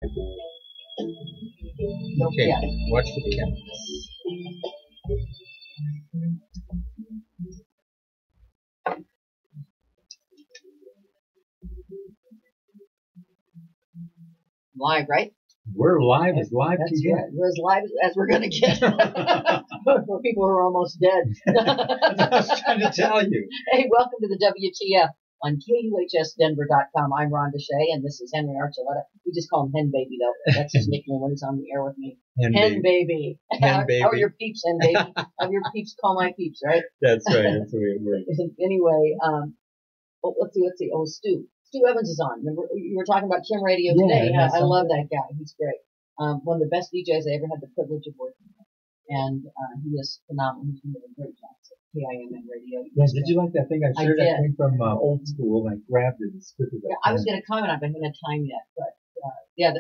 Okay, Yeah. watch for the cat. Live, right? We're live as live That's can get. right. We're as live as we're going to get. For people who are almost dead. That's what I was trying to tell you. Hey, welcome to the WTF on KUHSdenver.com. I'm Rhonda Shea, and this is Henry Archuleta. We just call him Hen Baby, though. That's his nickname when he's on the air with me. Hen Baby. Hen Baby. How are your peeps, Hen Baby? How are your peeps call my peeps, right? That's right. That's the way it works. Anyway, let's see. Oh, Stu Evans is on. Remember, you were talking about Kim Radio today. Yeah, I love that guy. He's great. One of the best DJs I ever had the privilege of working with. And he is phenomenal. He's been doing a great job at KIMN Radio. Yeah, did you like that thing I shared? did. That came from old school, and I grabbed it as quick as I I was going to comment. I haven't had time yet, but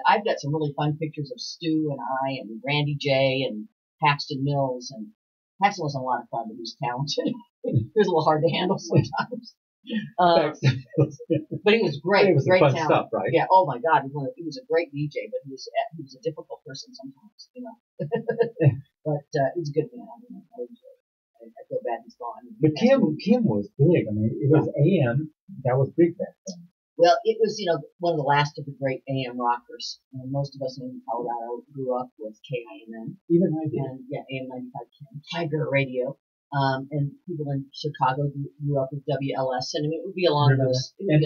I've got some really fun pictures of Stu and I and Randy J and Paxton Mills. And Paxton was a lot of fun, but he was talented. He was a little hard to handle sometimes. But he was great. It was great fun talent. stuff, right? Yeah. Oh my God, he was a great DJ, but he was a difficult person sometimes, you know. But he's a good man. I mean, I feel bad he's gone. But Kim was big. I mean, it was AM. That was big back then. Well, it was, one of the last of the great AM rockers. And most of us in Colorado grew up with KIMN. Even I did. And AM 95 Tiger Radio. And people in Chicago grew up with WLS, and I mean, it would be along those. It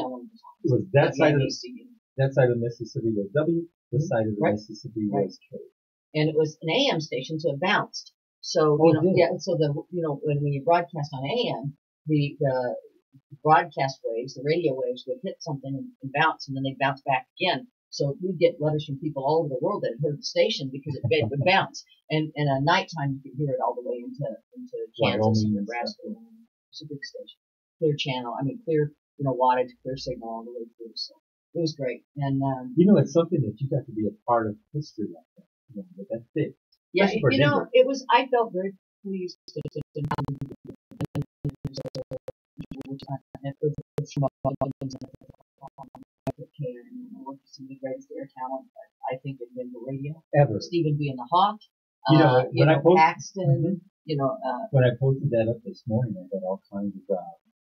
was that side of the Mississippi was W. This side of the Mississippi was K. And it was an AM station, so it bounced. So So when you broadcast on AM, the broadcast waves, the radio waves would hit something and bounce, and then they bounce back again. So we'd get letters from people all over the world that had heard the station because it would bounce. And at nighttime, you could hear it all the way into Kansas and Nebraska. It's a big station. Clear channel. I mean, clear, wattage, clear signal all the way through. So it was great. And, it's something that you got to be a part of history like that. But that's big. Yeah, it was, I felt very pleased to work with some of the greatest air talent, I think, in Denver radio. Ever. Stephen B. and the Hawk. Paxton. When I posted that up this morning, I got all kinds of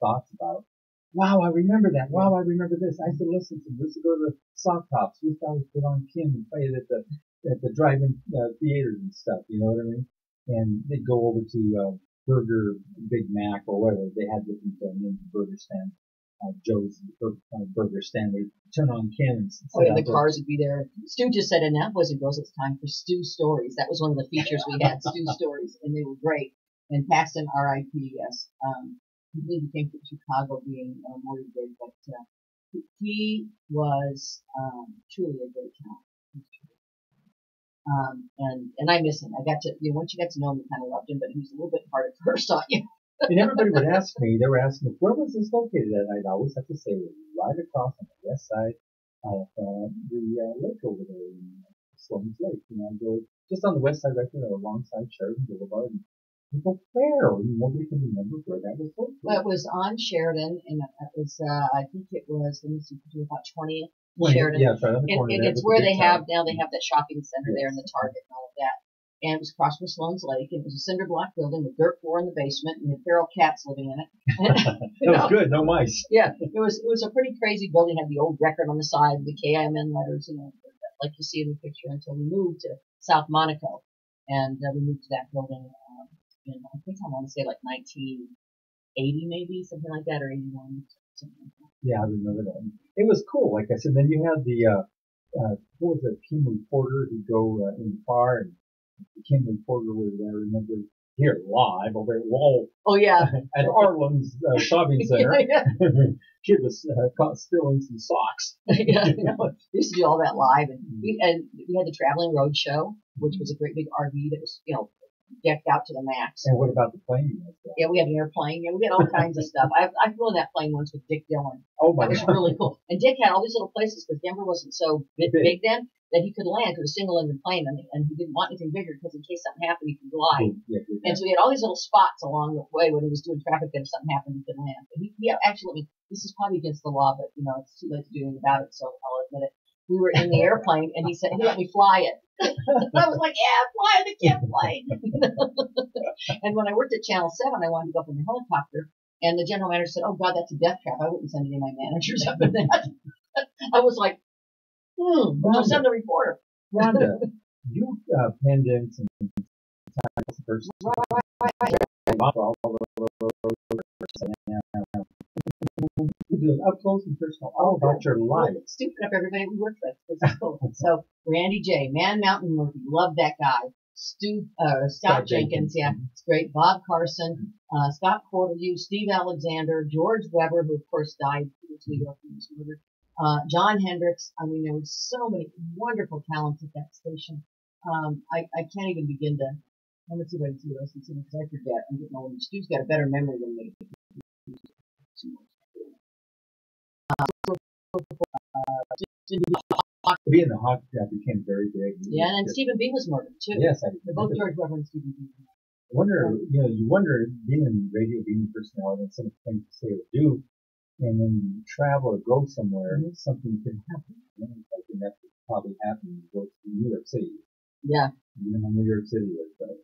thoughts about, wow, I remember that. Wow, I remember this. I used to listen to this. I used to go to the sock tops. We used to always put on Kim and play it at the drive-in theaters and stuff. You know what I mean? And they'd go over to Burger, Big Mac, or whatever. They had different names, Burger Stand. Joe's Burger Stand. They turn on Kim and the cars would be there. Stu just said, and now, boys and girls, it's time for Stu Stories. That was one of the features we had, Stu Stories, and they were great. And Paxton, R.I.P., yes. He really came from Chicago being more big, but he was truly a great talent. And I miss him. I got to, once you got to know him, you kind of loved him, but he was a little bit hard at first on you. And everybody would ask me, they were asking me, where was this located at? I'd always have to say it was right across on the west side of the lake over there in Sloan's Lake. I go just on the west side right there alongside Sheridan Boulevard. And people where? Nobody can remember where that was located. Well, it was on Sheridan, and it was, I think it was, let me see, about 20th. Sheridan. Yeah, right on the corner. And it's where they have that shopping center there and the Target and all of that. And it was across from Sloan's Lake. It was a cinder block building with dirt floor in the basement and the feral cats living in it. It was good, no mice. Yeah, it was a pretty crazy building. It had the old record on the side, the KIMN letters, like you see in the picture, until we moved to South Monaco. And we moved to that building in, I think I want to say like 1980 maybe, something like that, or 81, something like that. Yeah, I remember that. It was cool. Like I said, then you had the, what was it, Kim Reporter who'd go in the car, and the Kim Reporter was, I remember, here live over at Wall. Oh, yeah. At Arlen's shopping center. Yeah. Kid was caught stealing some socks. Yeah, we used to do all that live. And we had the Traveling Road Show, which was a great big RV that was, decked out to the max. And what about the plane? Yeah, we had an airplane. Yeah, we had all kinds of stuff. I flew in that plane once with Dick Dillon. Oh my God. That was really cool. And Dick had all these little places because Denver wasn't so big then that he could land. It was a single-engine plane, and he didn't want anything bigger because in case something happened, he could glide. Yeah. And so he had all these little spots along the way when he was doing traffic that if something happened, he could land. And he actually, this is probably against the law, but it's too late to do anything about it, so I'll admit it. we were in the airplane, and he said he let me fly it. And I was like, yeah, fly the kid plane. And when I worked at Channel 7, I wanted to go up in the helicopter, and the general manager said, oh God, that's a death trap. I wouldn't send any of my managers up in that. I was like, I'll send the reporter. Rhonda, you penned in some titles first. Up close and personal, all about your life. Stupid up everybody we worked with. This is cool. So Randy J, Man Mountain Murphy, love that guy. Scott Jenkins, yeah, it's great. Bob Carson, Scott Porterview, Steve Alexander, George Weber, who of course died 2 years ago from his murder. John Hendricks. I mean, there were so many wonderful talents at that station. I can't even begin to. Let me see if I can see what else because I forget. I'm getting old. Stu's got a better memory than me. Being the hockey draft became very big. Yeah, and Stephen B was murdered too. Yes, I both George Weber and Stephen B. I wonder, you wonder being in radio, being a personality, and some of the things you say or do, and then you travel or go somewhere, something can happen. Like, and that could probably happen when you go to New York City. Yeah. You know how New York City is, right?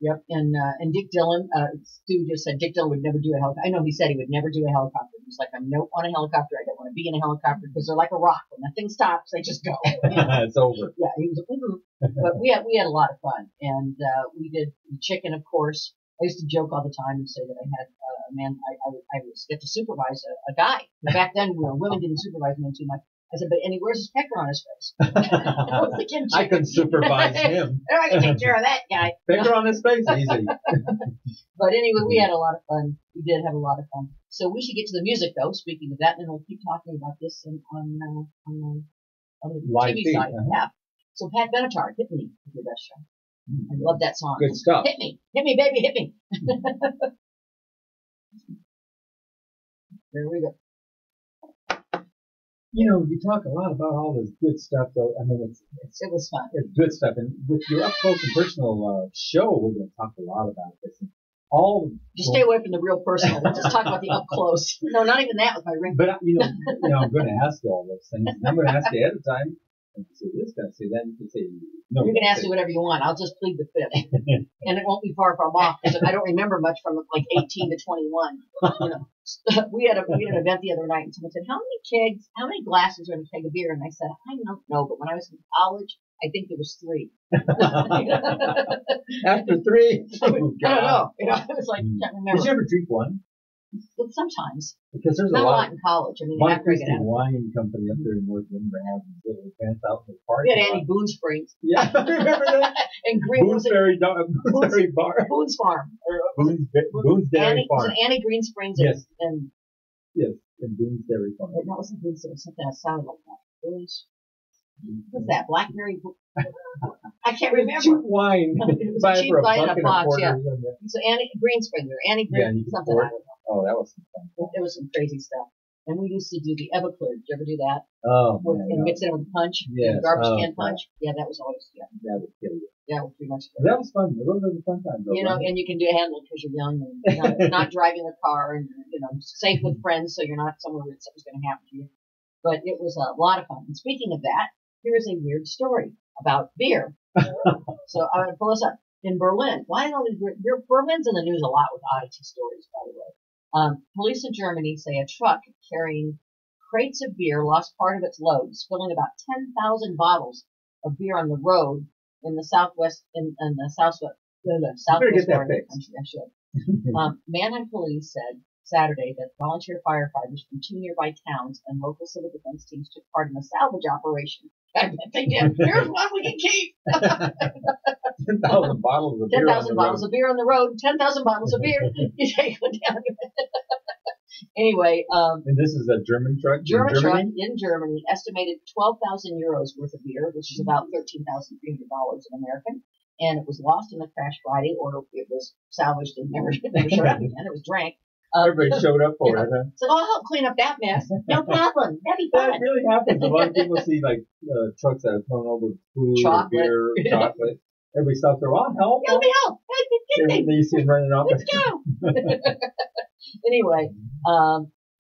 Yep, and Dick Dillon, Stu just said Dick Dillon would never do a helicopter. I know he said he would never do a helicopter. He's like, I don't want a helicopter. I don't want to be in a helicopter because they're like a rock. When that thing stops, they just go. It's over. Yeah, he was. But we had a lot of fun, and we did the chicken, of course. I used to joke all the time and say that I had a man. I would get to supervise a guy. Back then, women didn't supervise men too much. I said, but and he wears his pecker on his face. I can supervise him. I can take care of that guy. Pecker on his face, easy. But anyway, we had a lot of fun. We did have a lot of fun. So we should get to the music, though. Speaking of that, and then we'll keep talking about this on the Live TV feed, side. Yeah. So Pat Benatar, Hit Me is your best show. I love that song. Good stuff. Hit me, baby, hit me. There we go. You talk a lot about all this good stuff, though. I mean, it was fun. It's good stuff, and with your up close and personal show, we're going to talk a lot about this. And just stay away from the real personal. We'll just talk about the up close. No, not even that with my ring. But I'm going to ask you all those things. And I'm going to ask you ahead of time. And say this, going to say that. You can say no. You can ask me whatever you want. I'll just plead the fifth, and it won't be far from off because I don't remember much from like 18 to 21. We had an event the other night, and someone said, how many glasses are in a keg of beer? And I said, I don't know, but when I was in college, I think there was 3. After 3? I don't know. I was like, can't remember. Did you ever drink one? Sometimes. Because there's not a lot in college. I mean, Monte Cristi Wine Company up there in North Denver has little events out in the park. We had Annie Boone's Springs. Yeah, remember that? And Boonesberry Bar. Boone's Farm. Boone's Dairy Farm. Was it Annie Green Springs? Yes. Yes, and Boone's Dairy Farm. That wasn't Boone's. It was something that sounded like that. Boone's. What's that? Blackberry? I can't remember. Cheap wine. It was a cheap wine in a box, yeah. So Annie Green Springs or Annie Green something. I don't know. Oh, that was some fun. It was some crazy stuff. And we used to do the Everclear. Did you ever do that? Oh, and mix it with punch. Yes. Garbage can punch. Yeah, that was always, That would kill you. Yeah, it was pretty much fun. That was fun. A little bit of fun time, though. And you can do a handle because you're young and not driving the car and, safe with friends so you're not somewhere where something's going to happen to you. But it was a lot of fun. And speaking of that, here is a weird story about beer. So I'm going to pull this up. In Berlin, why all these Berlin's in the news a lot with oddity stories, by the way. Police in Germany say a truck carrying crates of beer lost part of its load, spilling about 10,000 bottles of beer on the road in the southwest part of the country. I should. Mannheim police said Saturday that volunteer firefighters from 2 nearby towns and local civil defense teams took part in a salvage operation. I bet they did. Here's what we can keep. 10,000 bottles of beer. 10,000 bottles of beer on the road. 10,000 bottles of beer. You take one down. Anyway, and this is a German truck. Truck in Germany, estimated 12,000 euros worth of beer, which is about $13,300 in American. And it was lost in the crash Friday, or it was salvaged and never showed up again. It was drank. Everybody showed up for it, huh? So I'll help clean up that mess. No problem. That'd be fun. That really happens. A lot of people see trucks that are thrown over with food, chocolate, or beer, chocolate. Everybody stops there. I'll help. Help me help. Then you see them running off. Let's go. Anyway,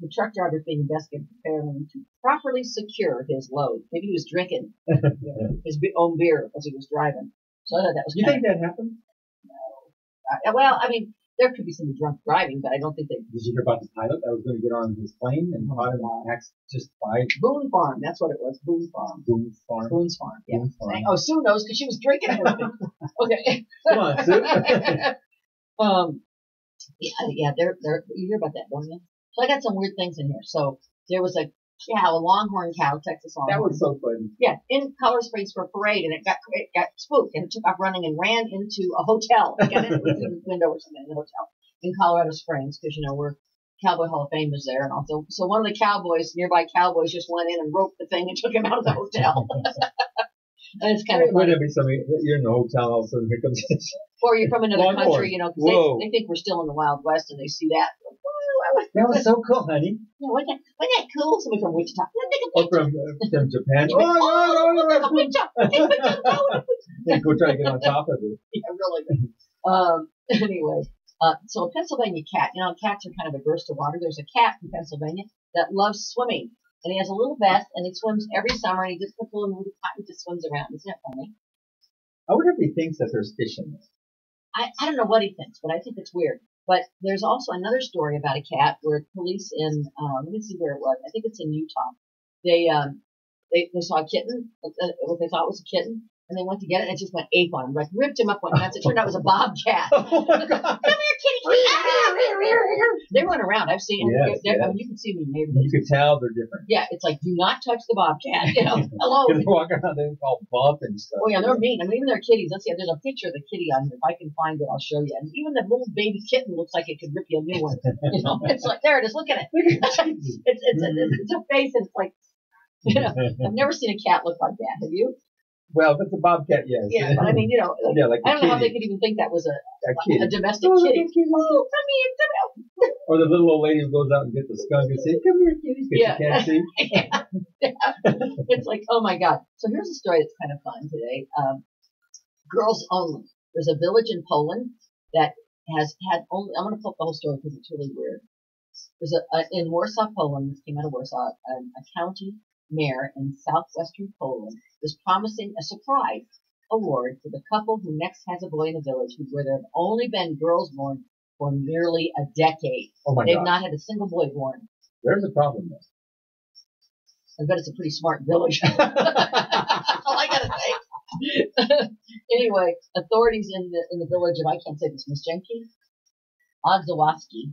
The truck driver is being investigated for failing to properly secure his load. Maybe he was drinking his own beer as he was driving. So I thought that was. You think that happened? No. Well, I mean, there could be some drunk driving, but I don't think they. Did you hear about the pilot that was going to get on his plane and caught him just by Boone Farm? That's what it was. Boone Farm. Boone's Farm. Boone's Farm. Yeah. Boone's Farm. Oh, Sue knows because she was drinking everything. Okay. Come on, Sue. Yeah. You hear about that, don't you? So I got some weird things in here. So there was a longhorn cow, Texas longhorn. That was so funny. Yeah, in Colorado Springs for a parade, and it got spooked, and it took off running and ran into a hotel. It got in through the window or something in the hotel in Colorado Springs, because we're Cowboy Hall of Fame is there, and also so one of the nearby cowboys just went in and roped the thing and took him out of the hotel. And it's kind of funny. Wouldn't it be something, you're in the hotel, all of a sudden here comes or you're from another country, because Whoa. they think we're still in the Wild West, and they see that. That was so cool, honey. Yeah, wasn't that cool? Somebody from Wichita. Or from Japan. They go try to get on top of it. Yeah, really. Anyway, so a Pennsylvania cat. Cats are kind of averse to water. There's a cat in Pennsylvania that loves swimming. And he has a little vest, and he swims every summer, and he just puts a little movie pot and just swims around. Isn't that funny? I wonder if he thinks that there's fish in there. I don't know what he thinks, but I think it's weird. But there's also another story about a cat where police in, let me see where it was. I think it's in Utah. They saw a kitten, what they thought was a kitten, and they went to get it, and it just went ape on him, like ripped him up one nuts. It turned out it was a bobcat. Oh my God. Come here, kitty. They run around. I've seen them. Yes. I mean, you can see them in the neighborhood. You can tell they're different. Yeah, it's like, do not touch the bobcat. Hello. Because they're walking around, they're all buff and stuff. Oh, yeah, they're mean. I mean, even their kitties. Let's see, there's a picture of the kitty on here. If I can find it, I'll show you. And even the little baby kitten looks like it could rip you a new one. It's like, there it is. Look at it. It's a face, and it's like, I've never seen a cat look like that. Have you? Well, if it's a bobcat, yes. Yeah, but I mean, like I don't know how they could even think that was a domestic kitty. Oh, come here. Or the little old lady who goes out and gets the skunk and says, come here, kitty, because you can't see. Yeah. It's like, oh my God. So here's a story that's kind of fun today. Girls only. There's a village in Poland that has had only, I'm going to pull up the whole story because it's really weird. There's in Warsaw, Poland, this came out of Warsaw, a county mayor in southwestern Poland is promising a surprise award for the couple who next has a boy in the village where there have only been girls born for nearly a decade. Oh my God. They've not had a single boy born. There's a problem there. I bet it's a pretty smart village. That's all I gotta say. Anyway, authorities in the village of, I can't say this, Misjenki, Odzawansky,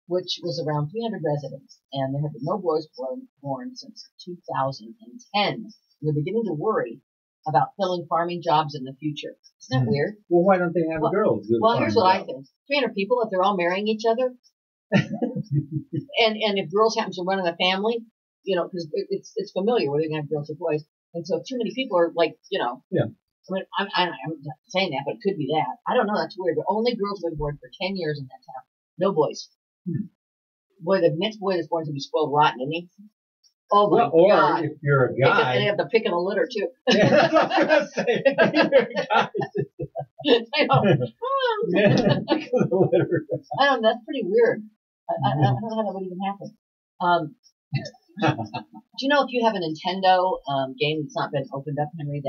which was around 300 residents, and there have been no boys born since 2010. They're beginning to worry about filling farming jobs in the future. Isn't that weird? Well, why don't they have girls? Well, here's what I think. 300 people, if they're all marrying each other, and if girls happen to run in a family, because it's familiar whether you're going to have girls or boys, and so if too many people are like, Yeah. I mean, I'm not saying that, but it could be that. I don't know. That's weird. But only girls have been born for 10 years in that town. No boys. Boy, the next boy that's born to be spoiled rotten, isn't he? Oh my God. Or if you're a guy. They have the pick of the litter too. Yeah, that's what I was going to say. If you're a guy. I know. Pick of the litter. I don't know. That's pretty weird. I don't know how that would even happen. Do you know if you have a Nintendo game that's not been opened up, Henry,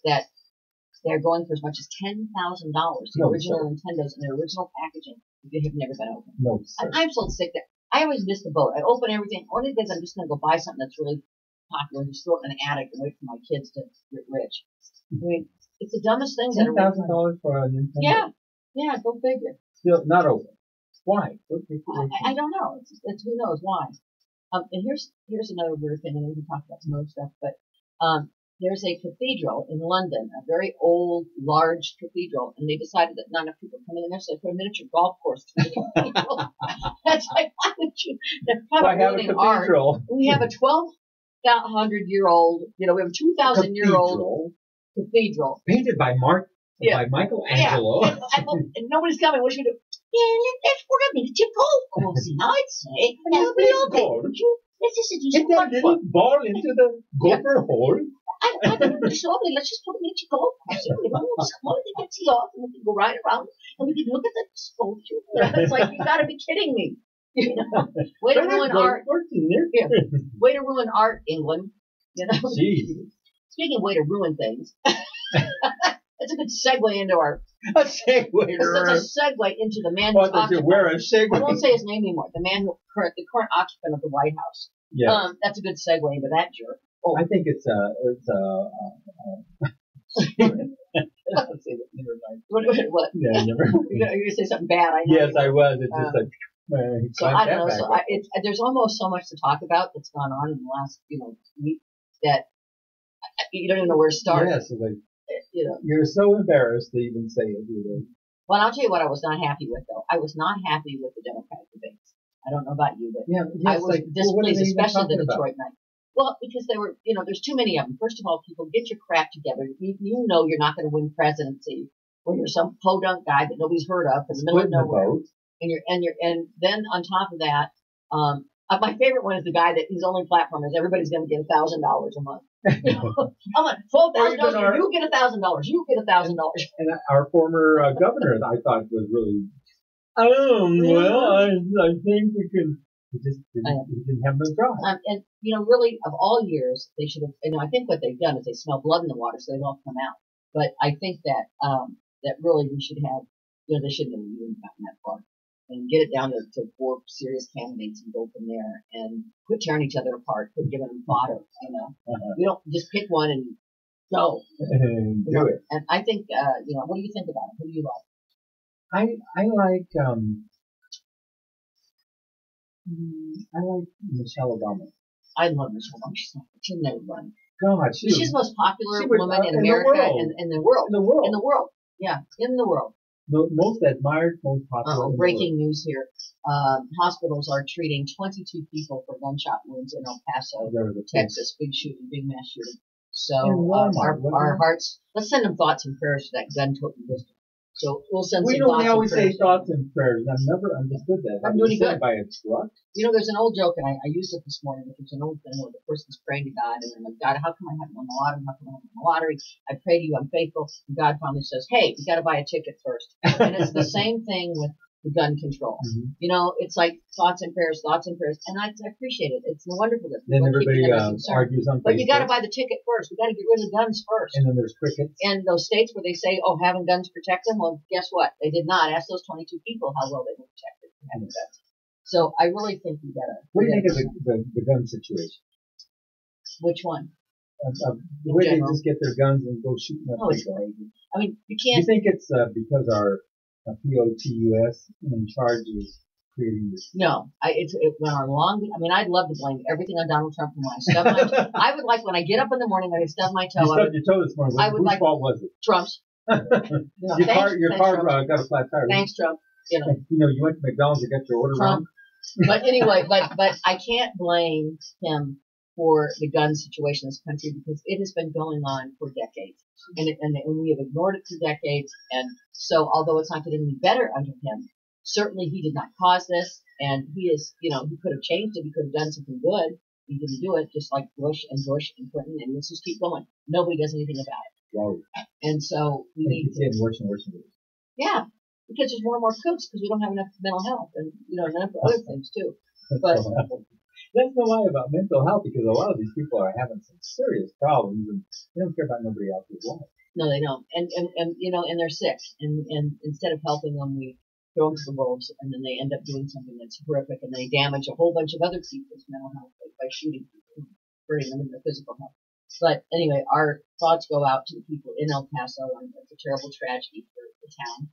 that they're going for as much as $10,000, the original Nintendos in their original packaging, if they have never been opened. No, sir. I'm so sick that I always miss the boat. I open everything. One of the days I'm just going to go buy something that's really popular and just throw it in an attic and wait for my kids to get rich. I mean, it's the dumbest thing. $10,000 for a Nintendo? Yeah, go figure. Still not open. Why? I don't know. It's who knows why. And here's another weird thing, and we can talk about some other stuff, but there's a cathedral in London, a very old, large cathedral, and they decided that not enough people come in there, so they put a miniature golf course through the cathedral. That's like, why would you? They're kind of building art. We have a 1,200-year-old, we have a 2,000-year-old cathedral. Painted by by Michelangelo. Yeah. And nobody's coming. What should we do? Let's put a miniature golf course in, I'd say. That'll be okay. This is a decent Get that little ball into the gopher hole. I think it's lovely. Let's just put a miniature golf course here. We'll just come on and get tee off, and we can go right around, and we can look at the sculpture. It's like, you got to be kidding me. You know, way to ruin art. Yeah. Way to ruin art, England. You know. Jeez. Speaking of way to ruin things, that's a good segue into our. A segue. That's a segue into the man who I won't say his name anymore. The man who the current occupant of the White House. Yeah. That's a good segue into that jerk. Oh. I think it's What? Yeah, never mind. You're gonna say something bad. I know. Yes, I was. It's just like. So I don't know. So there's almost so much to talk about that's gone on in the last week that you don't even know where to start. Yes, like, you're so embarrassed to even say it. Well, I'll tell you what I was not happy with, though. I was not happy with the Democratic debates. I don't know about you, but I was displeased, especially the Detroit night. Well, because they were, there's too many of them. First of all, people, get your crap together. You know you're not going to win presidency when you're some podunk guy that nobody's heard of in the middle of nowhere. And then on top of that, my favorite one is the guy that his only platform is everybody's going to get $1,000 a month. I'm like, $12,000. You get $1,000. You get $1,000. And our former governor, I thought, was really. I think we can. We didn't have no drive. And really, of all years, they should have. I think what they've done is they smell blood in the water, so they've all come out. But I think that that really we should have. They shouldn't have even gotten that far. And get it down to 4 serious candidates and go from there, and quit tearing each other apart, quit giving them fodder. We don't just pick one and go. Do it. And I think, what do you think about it? Who do you like? I like Michelle Obama. I love Michelle Obama. She'll never run. God, she's the most popular woman in America and in the world. In the world. Yeah, in the world. The most admired, most popular. Breaking news here. Hospitals are treating 22 people for gunshot wounds in El Paso, Texas. Big shooting, big mass shooting. So our hearts, let's send them thoughts and prayers to that gun-toting district. So we'll send some thoughts and prayers. We don't always say thoughts and prayers. I've never understood that. I'm doing good. By a truck? There's an old joke, and I used it this morning, which is an old thing where the person's praying to God, and they're like, God, how come I haven't won the lottery? How come I haven't won the lottery? I pray to you, I'm faithful. And God finally says, hey, you got to buy a ticket first. And it's the same thing with the gun control. Mm-hmm. It's like thoughts and prayers, and I appreciate it. It's wonderful that then everybody argues on Facebook. But you got to buy the ticket first. We got to get rid of the guns first. And then there's crickets. And those states where they say, oh, having guns protect them, well, guess what? They did not. Ask those 22 people how well they were protected from having guns. So I really think we got to. What do you think of the gun situation? Which one? The way they just get their guns and go shooting up people. I mean, you can't. Do you think it's because our POTUS in charge is creating this? No, it went on long. I mean, I'd love to blame everything on Donald Trump for when I stubbed my toe. I would like when I get up in the morning and I stub my toe. You stubbed your toe this morning. Whose fault was it? Trump's. Your car got a flat tire. Thanks, Trump. You went to McDonald's and got your order wrong. But anyway, but I can't blame him for the gun situation in this country because it has been going on for decades. And we have ignored it for decades. And so, although it's not getting any better under him, certainly he did not cause this. And he is, he could have changed it. He could have done something good. He didn't do it, just like Bush and Clinton. And let's just keep going. Nobody does anything about it. Wow. And so we need to. It's getting worse and worse and worse. Yeah. Because there's more and more cooks because we don't have enough mental health and, enough for other things too. But that's no lie about mental health because a lot of these people are having some serious problems and they don't care about nobody else's life. No, they don't. And they're sick. And instead of helping them, we throw them to the wolves and then they end up doing something that's horrific and they damage a whole bunch of other people's mental health by shooting people, hurting them in their physical health. But anyway, our thoughts go out to the people in El Paso and it's a terrible tragedy for the town.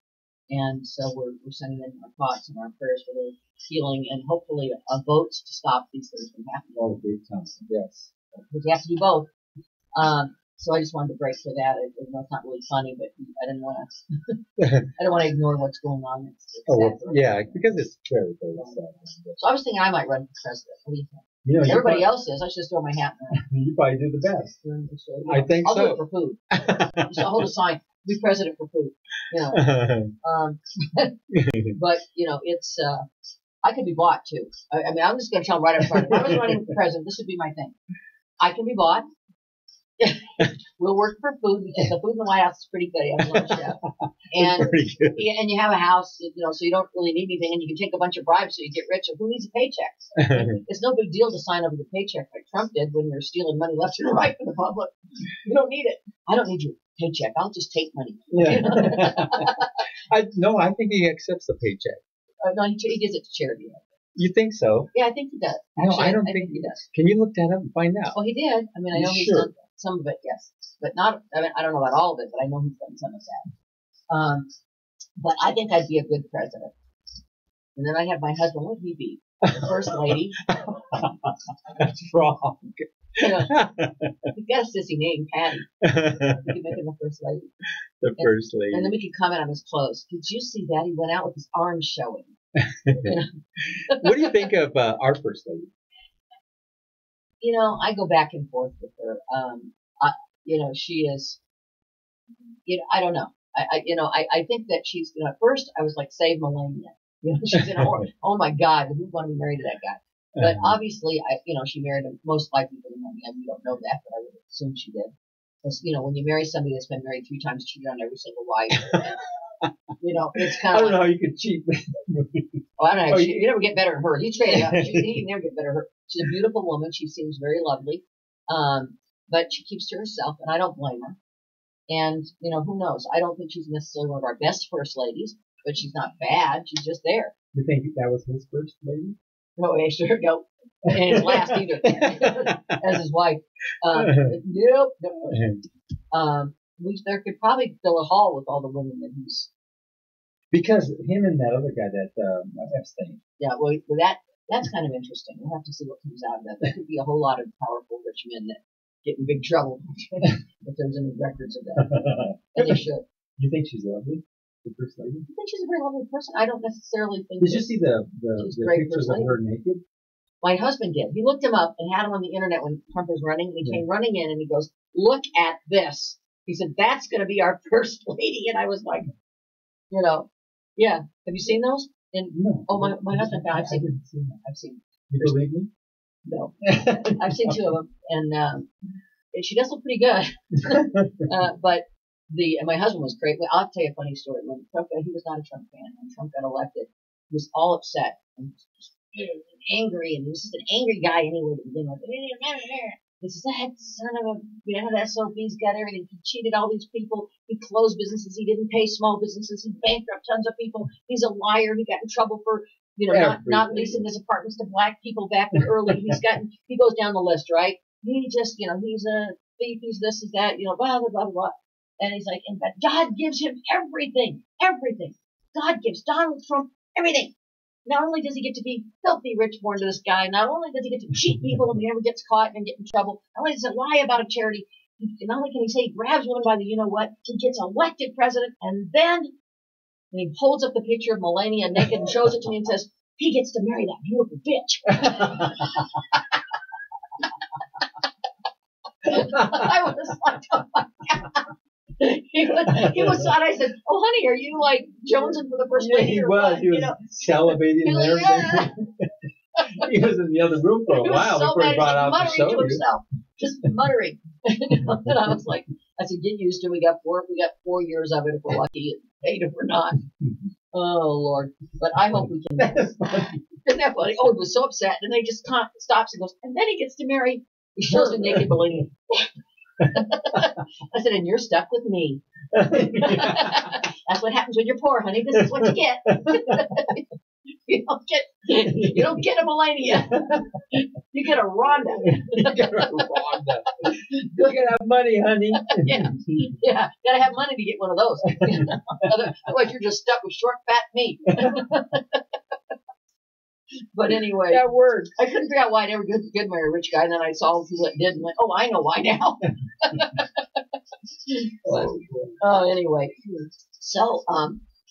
And so we're sending in our thoughts and our prayers for their healing and hopefully votes to stop these things from happening. Oh, big time. Yes. Because you have to do both. So I just wanted to break for that. It's not really funny, but I didn't want to ignore what's going on. It's because it's very, very sad. So I was thinking I might run for president. What do you think? Everybody else is. I should just throw my hat in. You probably do the best. I think I'll do it for food. I'll hold a sign. Be president for food. But it's I can be bought too. I mean, I'm just going to tell them right up front. If I was running for president, this would be my thing. I can be bought. We'll work for food because the food in the White House is pretty good. You have a little chef. And, pretty good. yeah, and you have a house, so you don't really need anything, and you can take a bunch of bribes so you get rich. And who needs a paycheck? It's no big deal to sign up with a paycheck like Trump did when you're stealing money left and right from the public. You don't need it. I don't need your paycheck. I'll just take money. Yeah. I think he accepts the paycheck. No, he gives it to charity. You think so? Yeah, I think he does. No, Actually, I don't think think he does. Can you look that up and find out? Well, he did. I mean, I know he's Sure. done some of it, yes, but not. I mean, I don't know about all of it, but I know he's done some of that. But I think I'd be a good president. And then I have my husband. What would he be? The first lady. That's wrong. He's got a sissy name, Patty. We could make him the first lady. The first lady. And then we could comment on his clothes. Did you see that? He went out with his arms showing. What do you think of our first lady? I go back and forth with her. She is. I don't know. I think that she's. At first I was like, save Melania. She's in a horror. Oh my God, who'd want to be married to that guy? But obviously, she married him most likely for the money. I mean, we don't know that, but I would assume she did. Because when you marry somebody that's been married 3 times, cheated on every single wife. It's kind of. I don't know how you could cheat. I don't know. You never get better than her. You trade it up. You never get better than her. She's a beautiful woman. She seems very lovely. But she keeps to herself, and I don't blame her. And, who knows? I don't think she's necessarily one of our best first ladies, but she's not bad. She's just there. You think that was his first lady? No, sure, no. And his last either. As his wife. Nope. There could probably fill a hall with all the women that he's. Because him and that other guy, that Epstein. Yeah, well, that's kind of interesting. We'll have to see what comes out of that. There could be a whole lot of powerful rich men that get in big trouble if there's any records of that. And they should. You think she's lovely, the first lady? I think she's a very lovely person. I don't necessarily think. Did you see the pictures of her naked? My husband did. He looked him up and had him on the internet when Trump was running. And he came running in and he goes, "Look at this." He said, "That's going to be our first lady." And I was like, yeah. Have you seen those? No. Oh, my husband found. I've seen them. I've seen them. You believe me? No. I've seen 2 of them, and she does look pretty good. But my husband was great. Well, I'll tell you a funny story. When Trump, he was not a Trump fan. When Trump got elected, he was all upset and angry, and he was just an angry guy anyway to begin with. He says, that son of that SOB, he's got everything. He cheated all these people. He closed businesses. He didn't pay small businesses. He bankrupted tons of people. He's a liar. He got in trouble for, not leasing his apartments to black people back early. He goes down the list, right? He just, he's a thief. He's this, he's that, blah, blah, blah, blah. And he's like, and God gives him everything. Everything. God gives Donald Trump everything. Not only does he get to be filthy rich born to this guy, not only does he get to cheat people and he never gets caught and get in trouble, not only does he lie about a charity, not only can he say he grabs women by the you-know-what, he gets elected president, and then he holds up the picture of Melania naked and shows it to me and says, he gets to marry that beautiful bitch. I was like, oh my God. He was on. I said, "Oh, honey, are you like jonesing for the first lady?" He was. He was salivating and everything. He was in the other room for a while before he brought out the show. Just muttering. And I was like, I said, "Get used to it. We got 4 years of it if we're lucky, and 8 if we're not." Oh Lord! But I hope we can. Isn't that funny? Oh, he was so upset, and then he just stops and goes, and then he gets to marry. He shows the naked Melania. I said, and you're stuck with me. That's what happens when you're poor, honey. This is what you get. You don't get a Melania. You get a Rhonda. You get a Rhonda. You gotta have money, honey. Yeah. Gotta have money to get one of those. Otherwise, you're just stuck with short, fat meat. But anyway, that works. I couldn't figure out why I never did marry a rich guy, and then I saw people that did, and went, "Oh, I know why now." Anyway, so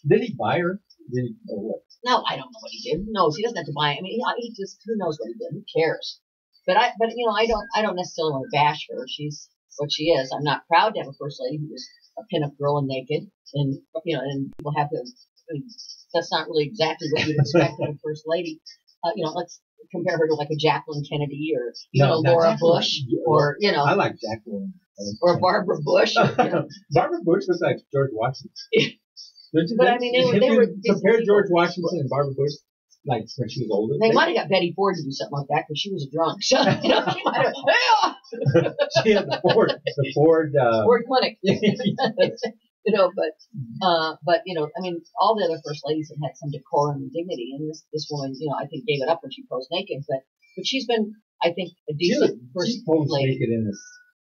did he buy her? Did he, or what? No, I don't know what he did. Who knows? He doesn't have to buy. I mean, he just who knows what he did? Who cares? But I don't necessarily want to bash her. She's what she is. I'm not proud to have a first lady who was a pinup girl and naked, and and people have to. I mean, that's not really exactly what you'd expect of a first lady. Let's compare her to like a Jacqueline Kennedy or a Laura Bush or I like Jacqueline. Or Barbara Bush. Barbara Bush looks like George Washington. But I mean, they were compare George Washington and Barbara Bush, like when she was older. They might have got Betty Ford to do something like that because she was a drunk. So she might have. She had the Ford Clinic. But I mean, all the other first ladies have had some decorum and dignity, and this woman, I think gave it up when she posed naked. But she's been, I think, a decent first she posed lady. naked in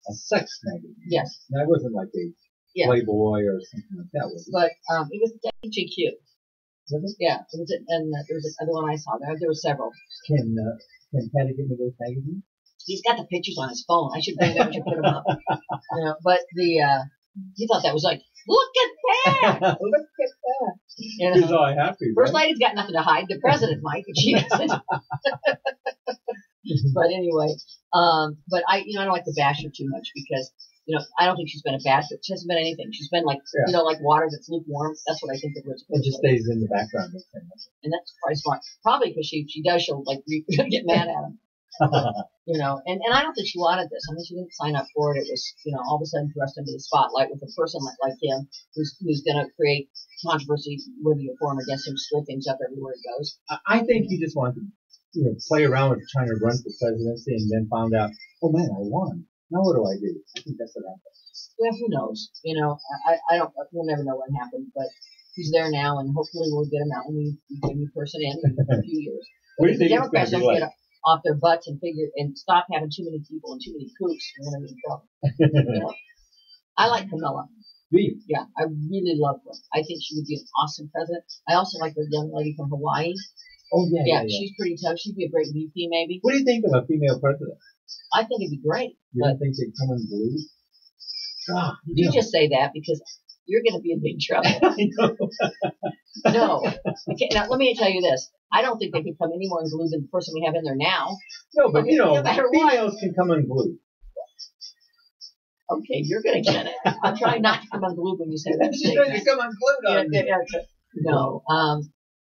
a sex magazine. Yes. That wasn't like a Playboy or something like that, was it? But it was GQ. Was it? Yeah, it was, and there was another one I saw. There were several. Can Patty give me those magazines? He's got the pictures on his phone. I should bring them. I should put them up. But he thought that was like, look at that. Look at that. He's all happy. First lady's got nothing to hide. The president might, but she doesn't. But anyway, but I don't like to bash her too much because, I don't think she's been a bad, she hasn't been anything. She's been like, like water that's lukewarm. That's what I think of her. It just stays in the background. And that's probably smart. Probably because she'll like get mad at him. And I don't think she wanted this. I mean, she didn't sign up for it. It was, all of a sudden thrust into the spotlight with a person like him who's going to create controversy, whether you're for him or against him, stir things up everywhere he goes. I think he just wanted to, play around with trying to run for presidency and then found out, oh man, I won. Now what do I do? I think that's what happened. Well, who knows? We'll never know what happened, but he's there now, and hopefully we'll get him out when we get a new person in a few years. What do you think the Democrats don't get off their butts and stop having too many people and too many kooks, we're going to be in trouble. I like Kamala. Me? Yeah, I really love her. I think she would be an awesome president. I also like the young lady from Hawaii. Oh, yeah. She's pretty tough. She'd be a great VP, maybe. What do you think of a female president? I think it'd be great. You don't think they'd come in blue? You just say that because you're going to be in big trouble. No. Okay, now, let me tell you this. I don't think they could come any more in blue than the person we have in there now. No, but, no matter females what. can come in blue. Okay, you're going to get it. I'm trying not to come unglued when you say that. You come unglued on me. No.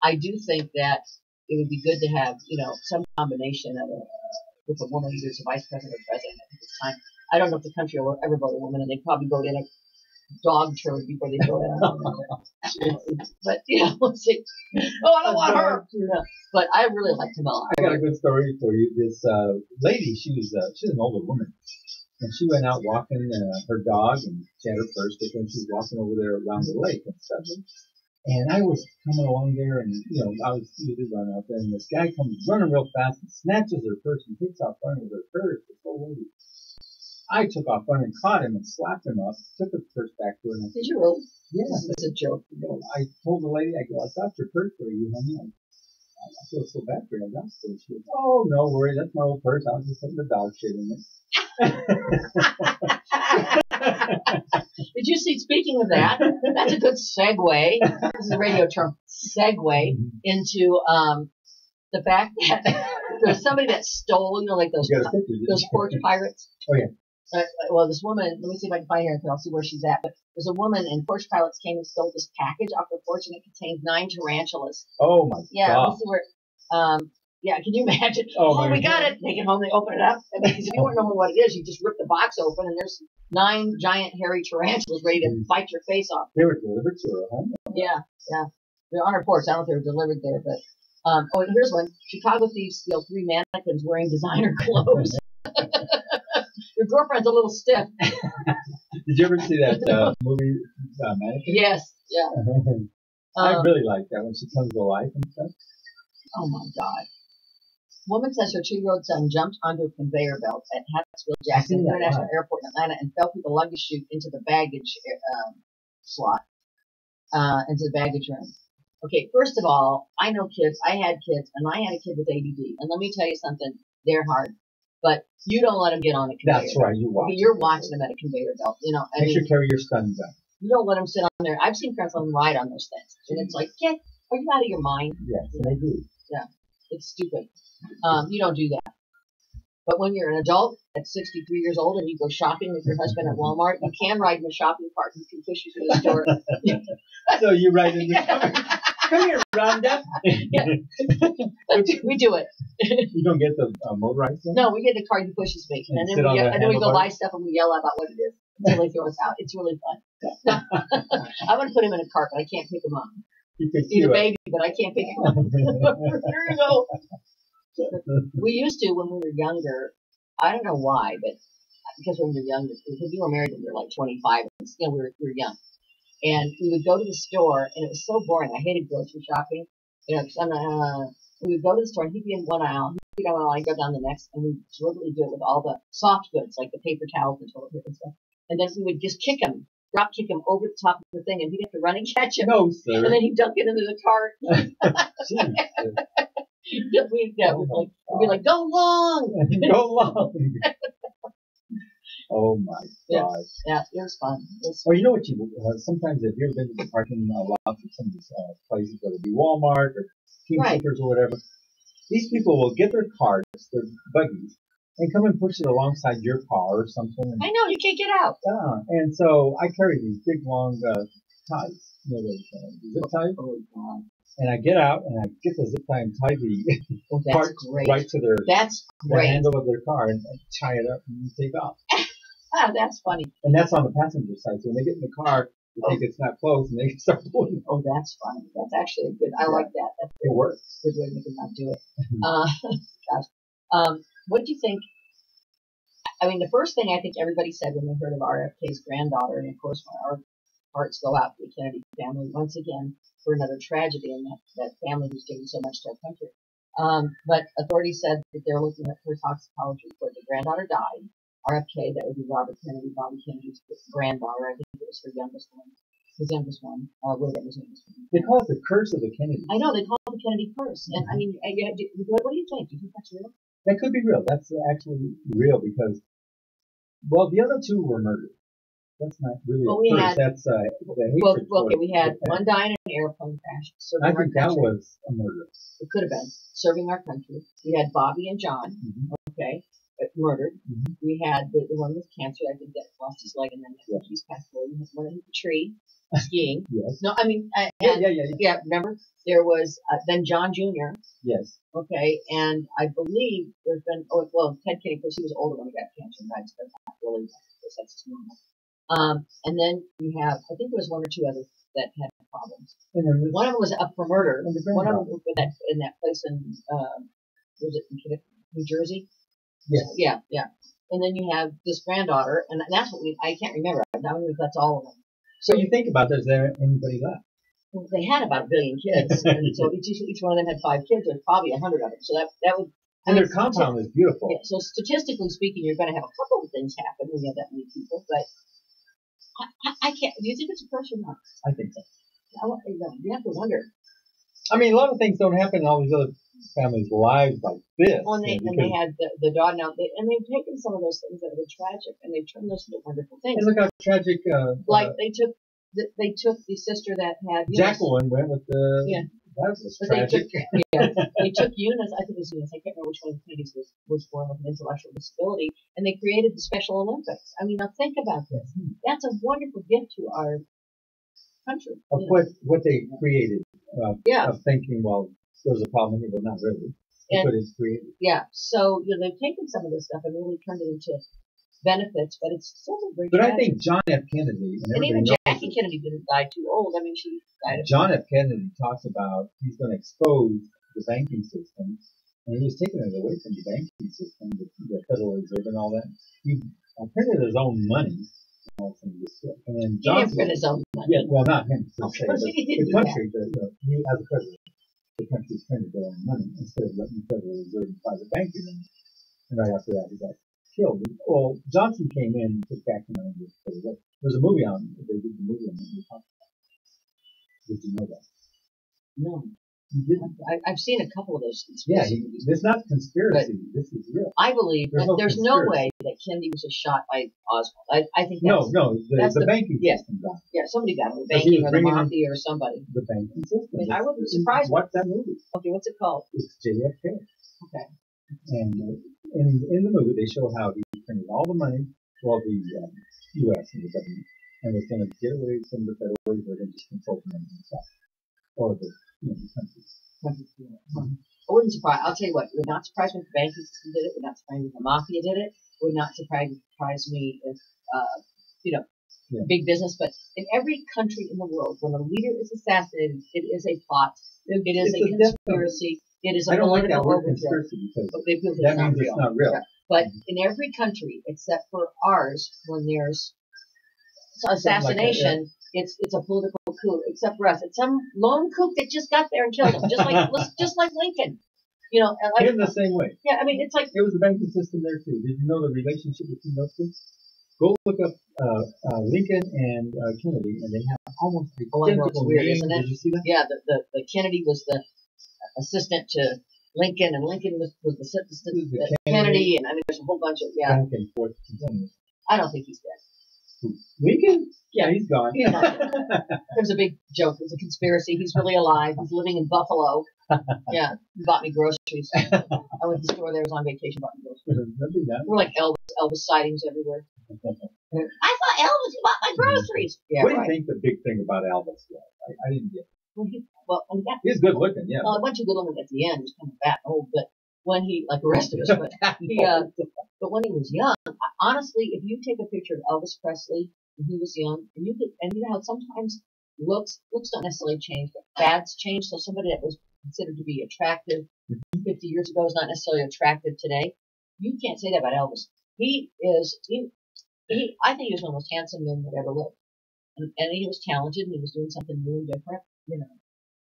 I do think that it would be good to have, some combination of with a woman either as a vice president or president at this time. I don't know if the country will ever vote a woman, and they probably vote in a dog turd before they vote in a woman. But, we'll see. Oh, I don't want her. But I really like Kamala. I got a good story for you. This lady, she's an older woman. And she went out walking her dog, and she had her purse with her, and she was walking over there around the lake and stuff. And I was coming along there, and, I was usually running out there, and this guy comes running real fast and snatches her purse and takes off running with her purse. This old lady. I took off running, caught him, and slapped him up, took the purse back to her. And I said, did you really? Yeah. It's a joke. I told the lady, I got your purse for you, honey. I feel so bad for you. I got it. She goes, oh, no worry, that's my old purse. I was just putting the dog shit in it. Did you see, speaking of that, that's a good segue, this is a radio term, segue into the fact that there's somebody that stole, like those porch pirates. Oh, yeah. Well, this woman, let me see if I can find her and I'll see where she's at, but there's a woman and porch pilots came and stole this package off the porch and it contained 9 tarantulas. Oh, my God. Yeah, let me see where, yeah, can you imagine? Oh, we got it. Take it home, they open it up. And if you weren't knowing what it is, you just rip the box open and there's 9 giant hairy tarantulas ready to bite your face off. They were delivered to her home? Yeah. They're on her porch. I don't know if they were delivered there, but, oh, and here's one. Chicago thieves steal 3 mannequins wearing designer clothes. Your girlfriend's a little stiff. Did you ever see that movie, Mannequin? Yes, yeah. I really like that when she comes to life and stuff. Oh, my God. Woman says her 2-year-old son jumped onto a conveyor belt at Hatfield Jackson International Airport in Atlanta and fell through the luggage chute into the baggage slot, into the baggage room. Okay, first of all, I know kids. I had kids, and I had a kid with ADD. And let me tell you something. They're hard. But you don't let them get on a conveyor belt. That's right, you watch. Okay, you're watching them at a conveyor belt. Make sure you carry your stun gun. You don't let them sit on there. I've seen parents let them ride on those things. And it's like, are you out of your mind? Yes, they do. Yeah, it's stupid. You don't do that. But when you're an adult at 63 years old and you go shopping with your husband at Walmart, you can ride in the shopping cart. You can push you through the store. So you ride in the car. Come here, Rhonda. We do it. You don't get the motorized one? No, we get the car he pushes me, and then we go buy stuff and we yell about what it is until they throw us out. It's really fun. I want to put him in a cart, but I can't pick him up. He's a baby, but I can't pick him up. There you go. We used to when we were younger. I don't know why, but because when we were younger, because we were married when we were like 25, we were young. And we would go to the store, and it was so boring. I hated grocery shopping, because we would go to the store, and he'd be in one aisle, he'd be in one aisle, I'd go down the next, and we'd literally do it with all the soft goods, like the paper towels and toilet paper and stuff. And then we would just drop kick him over the top of the thing, and he'd have to run and catch him. No, sir. And then he'd dunk it into the cart. We'd be like, go long! Go long! Oh my God! Yeah, it was fun. Well, you know what? Sometimes if you've ever been to the parking lots of some of these places, whether it be Walmart or Team Seekers or whatever, these people will get their carts, their buggies, and come and push it alongside your car or something. I know, you can't get out. And so I carry these big long ties, those zip ties. Oh God! And I get out and I get the zip tie and tie the cart right to the handle of their car and tie it up and take off. That's funny. And that's on the passenger side. So when they get in the car, they think it's not closed and they can start pulling. Oh, that's funny. That's actually good. I like that. It works. Good way to make them not do it. Gosh. What do you think? I mean, the first thing I think everybody said when they heard of RFK's granddaughter, and of course our hearts go out to the Kennedy family once again for another tragedy in that family who's given so much to our country. But authorities said that they're looking at her toxicology report. The granddaughter died. RFK, that would be Robert Kennedy, Bobby Kennedy's granddaughter. I think it was her youngest one. His youngest one. William was youngest one. They call it the curse of the Kennedy. I know, they call it the Kennedy curse. And I mean, what do you think? Do you think that's real? That could be real. That's actually real because, well, the other two were murdered. That's not really a curse. That's the hatred. Okay, we had one die in an airplane crash. I think that was a murder. It could have been. Serving our country. We had Bobby and John. Okay. Murdered. We had the one with cancer, I think, that lost his leg and then he's passed away. We had one in the tree skiing. Yes. No, I mean, yeah. Remember, there was then John Jr. Yes. Okay, and I believe there's been Ted Kennedy, of course, he was older when he got cancer and died, so that's not really because that's normal. And then we have, I think there was one or two others that had problems. One of them was up for murder. One of them was in that place in was it in New Jersey? Yes. Yeah. And then you have this granddaughter, and that's what I can't remember. I don't know if that's all of them. So you think about, is there anybody left? Well, they had about 1 billion kids, and so each one of them had 5 kids. There's probably 100 of them. So that would. And their compound is beautiful. Yeah, so statistically speaking, you're going to have a couple of things happen when you have that many people. But I can't. Do you think it's a curse or not? I think so. You have to wonder. I mean, a lot of things don't happen in all these other families' lives like this. Well, and they had the daughter now, and they've taken some of those things that were tragic, and they've turned those into wonderful things. And look how tragic. Like they took the sister that had Jacqueline went with the. Yeah. That was tragic. They took Eunice. I think it was Eunice. I can't remember which one of the Kennedys was born with an intellectual disability, and they created the Special Olympics. I mean, now think about this. That's a wonderful gift to our country. Of what they created. Of thinking, well, there's a problem here, but not really. But it's created. Yeah. So they've taken some of this stuff and really turned it into benefits, but it's still a great. But I think John F. Kennedy and even Jackie Kennedy didn't die too old. I mean, she died. John F. Kennedy talks about he's going to expose the banking system, and he was taking it away from the banking system, the Federal Reserve and all that. He printed his own money. And then Johnson, he didn't print his own money. Yeah, well, not him. The country, he, as a president, the country's printed their own money instead of letting the Federal Reserve and private banking. And right after that, he got killed. Well, Johnson came in and took back the money. There's a movie on. They did the movie on it. Did you know that? No. You didn't? I've seen a couple of those things. Yeah, it's not conspiracy. This is real. I believe that there's no way that Kennedy was just shot by Oswald. I think that's... No, the banking system got him. Yeah, somebody got him. The banking or the mafia or somebody. The banking system. I wouldn't be surprised. What's that movie? Okay, what's it called? It's JFK. Okay. And in the movie, they show how he printed all the money for the U.S. and the government and was going to get away from the Federal Reserve and just control the money himself. Or the the countries. I wouldn't surprise. I'll tell you what. It would not surprise me if the banking system did it. Would not surprise me if the mafia did it. Would not surprise me if you know big business. But in every country in the world, when a leader is assassinated, it is a plot. It is a conspiracy. It is a I don't like that political word overthrow. conspiracy because That means it's not real. Yeah. But in every country except for ours, when there's assassination, it's a political coup. Except for us, it's some lone kook that just got there and killed him, just like Lincoln. You know, like, in the same way. Yeah, I mean, it's like it was a banking system there too. Did you know the relationship between those two? Go look up Lincoln and Kennedy, and they have almost identical names. Isn't it? Did you see that? Yeah, the Kennedy was the assistant to Lincoln, and Lincoln was the assistant to Kennedy, and I mean, there's a whole bunch of back and forth continuous. I don't think he's dead. Lincoln? Yeah, he's gone. There's a big joke. It's a conspiracy. He's really alive. He's living in Buffalo. Yeah, he bought me groceries. I went to the store there. I was on vacation, bought me groceries. We're like Elvis sightings everywhere. I saw Elvis. He bought my groceries. Yeah, what do you think the big thing about Elvis was? I didn't get it. He's good looking, yeah. Well, a bunch of good looking at the end. He was kind of fat and old, but when he, like the rest of us, but when he was young, honestly, if you take a picture of Elvis Presley when he was young, and you know how sometimes looks don't necessarily change, but fads change. So somebody that was considered to be attractive 50 years ago is not necessarily attractive today. You can't say that about Elvis. I think he was one of the most handsome men that ever lived, and he was talented, and he was doing something new and different, you know.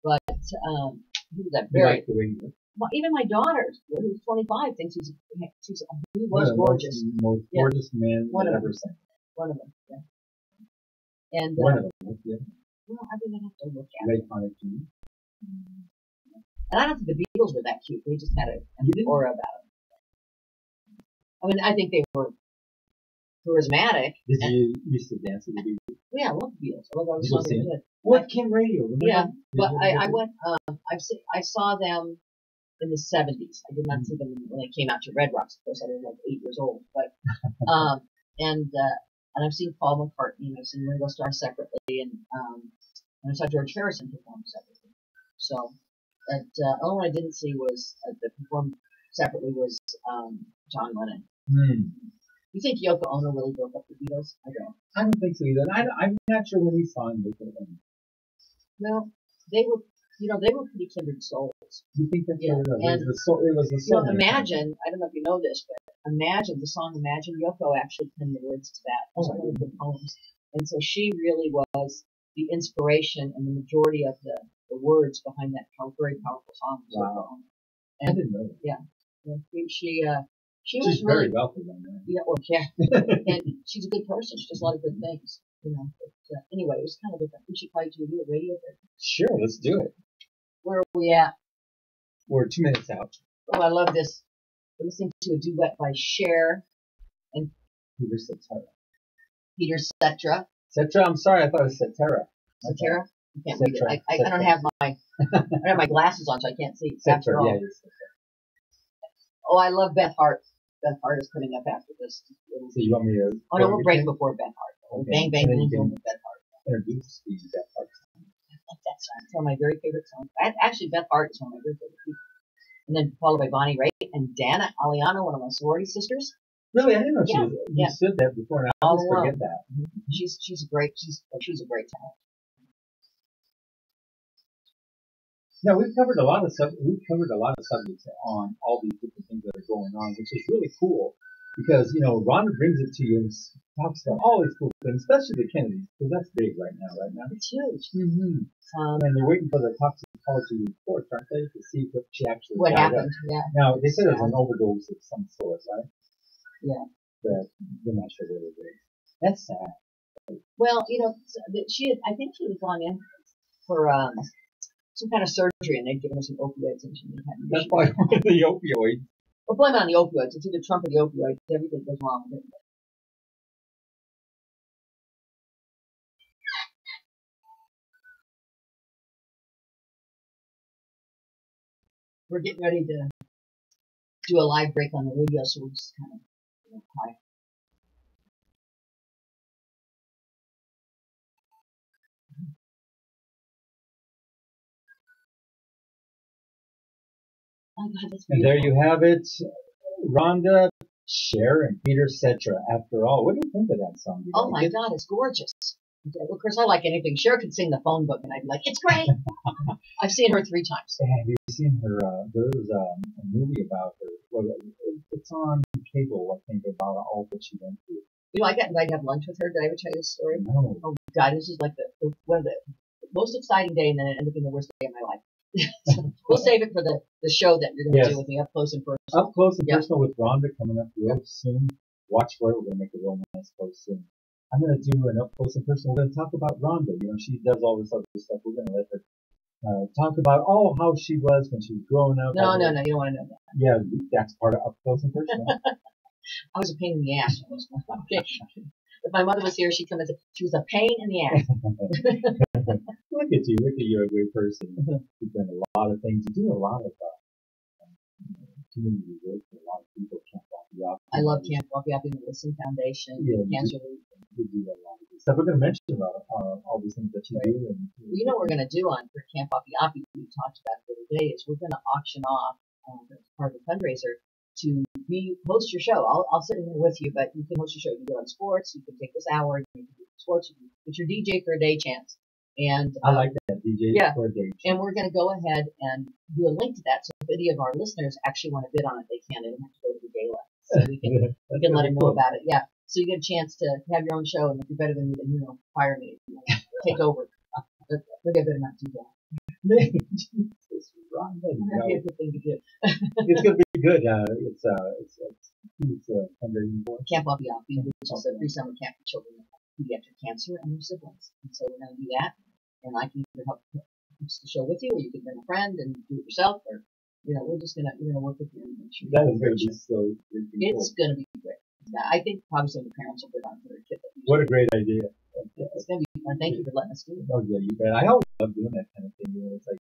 But he was that very. Like the way he looked. Well, even my daughter, who's 25, thinks he was gorgeous. Most gorgeous man that ever seen. One of them, yeah. And one of them, yeah. Well, I mean, I have to look at Ray it. Connick. And I don't think the Beatles were that cute. They just had an aura about them. I mean, I think they were charismatic. Did you used to dance with the Beatles? Yeah, I love the Beatles. I love all the songs they did. What Kim Radio? Remember? Yeah, but I went. I saw them in the 70s. I did not see them when they came out to Red Rocks. Of course, I was like 8 years old. But and I've seen Paul McCartney and I've seen Ringo Starr separately, and I saw George Harrison perform separately. So, the only one I didn't see was that performed separately was John Lennon. You think Yoko Ono really broke up the Beatles? I don't think so either. I'm not sure when he signed with them. Well, they were pretty kindred souls. You think that's what it was? It was the soul. Imagine, I don't know if you know this, but imagine the song Imagine, Yoko actually penned the words to that. It was one of the poems. And so she really was the inspiration and the majority of the words behind that very powerful song. Wow. And, I didn't know that. Yeah. She's was really very wealthy then, man. Yeah, well, yeah. And she's a good person. She does a lot of good things, you know. But, anyway, it was kind of different. We should probably do a radio break. Sure, let's do it. Where are we at? We're 2 minutes out. Oh, I love this. We're listening to a duet by Cher and Peter Cetera. Peter Cetera. Cetera? I'm sorry, I thought it was Cetera. Cetera? I can't read it. I don't have my glasses on, so I can't see. Cetera, yeah, you're Cetera. Oh, I love Beth Hart. Beth Hart is coming up after this. So you want me to? Oh no, we'll break before Beth Hart. Okay. Bang bang boom boom with Beth Hart. Introduce the Beth Hart song. I love that song. It's one of my very favorite songs. Actually, Beth Hart is one of my very favorite people. And then followed by Bonnie Raitt and Dana Aliano, one of my sorority sisters. Really, I didn't know she was. You said that before, and I always forget that. She's a great talent. Now we've covered a lot of subjects on all these different things that are going on, which is really cool because Rhonda brings it to you and talks about all these cool things, especially the Kennedys, because that's big right now. It's huge. Mm-hmm. And they're waiting for the toxicology report, aren't they, to see what she actually happened. Yeah. Now they said it was an overdose of some sort, right? Yeah. But they're not sure what it is. That's sad. Well, I think she had gone in for some kind of surgery, and they'd given her some opioids, and she had. That's why the opioids. Well, blame it on the opioids. It's either Trump or the opioids. Everything goes wrong with it. We're getting ready to do a live break on the radio, so we'll just kind of quiet. my God, that's And beautiful. there you have it. Rhonda, Cher, and Peter Cetera. After all, what do you think of that song? Oh my God, it's gorgeous. Of course, I like anything. Cher could sing the phone book, and I'd be like, it's great. I've seen her 3 times. Have you seen her? There was a movie about her. Well, it's on cable, I think, about all that she went through. You know, I got invited to have lunch with her. Did I ever tell you this story? No. Oh God, this is like one of the most exciting day, and then it ended up being the worst day of my life. So we'll save it for the show that you're going to do with me up close and personal. Up close and personal with Rhonda coming up real soon. Watch for it. We're going to make a real nice post soon. I'm going to do an up close and personal. We're going to talk about Rhonda. You know, she does all this other stuff. We're going to let her talk about how she was when she was growing up. No, you don't want to know that. Yeah, that's part of up close and personal. I was a pain in the ass. Okay. If my mother was here, she'd come and say she was a pain in the ass. Look at you. Look at you're a great person. You've done a lot of things. You do a lot of community work for a lot of people. Camp Wapiapi. I love Camp Wapiapi and the Listen Foundation. Yeah, Cancer Relief. We do a lot of good stuff. We're going to mention about all these things that you do. And you know what we're going to do for Camp Wapiapi, we talked about the other day, is we're going to auction off as part of the fundraiser to host your show. I'll sit in here with you, but you can host your show. You can go on sports. You can take this hour. You can do sports. It's your DJ for a day chance. And I like that, DJ for a day chance. And we're going to go ahead and do a link to that. So if any of our listeners actually want to bid on it, they can. They don't have to go to the gala. So we can let them know about it. Yeah. So you get a chance to have your own show, and if you're better than me, then fire me. Take over. We'll get better not to do that. Jesus, Ron, That'd be a good thing to do. It's going to be good. It's fundraising for Camp Wapiapi, which is a free summer camp for children with pediatric cancer and their siblings. And so we're going to do that, and I can either help host the show with you, or you can bring a friend and do it yourself, or we're gonna work with you and make sure. That is going to be so. It's going to be great. I think probably some of the parents will bid on for their kid. What a great idea! It's going to be fun. Thank you for letting us do it. Oh yeah, you bet. I always love doing that kind of thing. It's like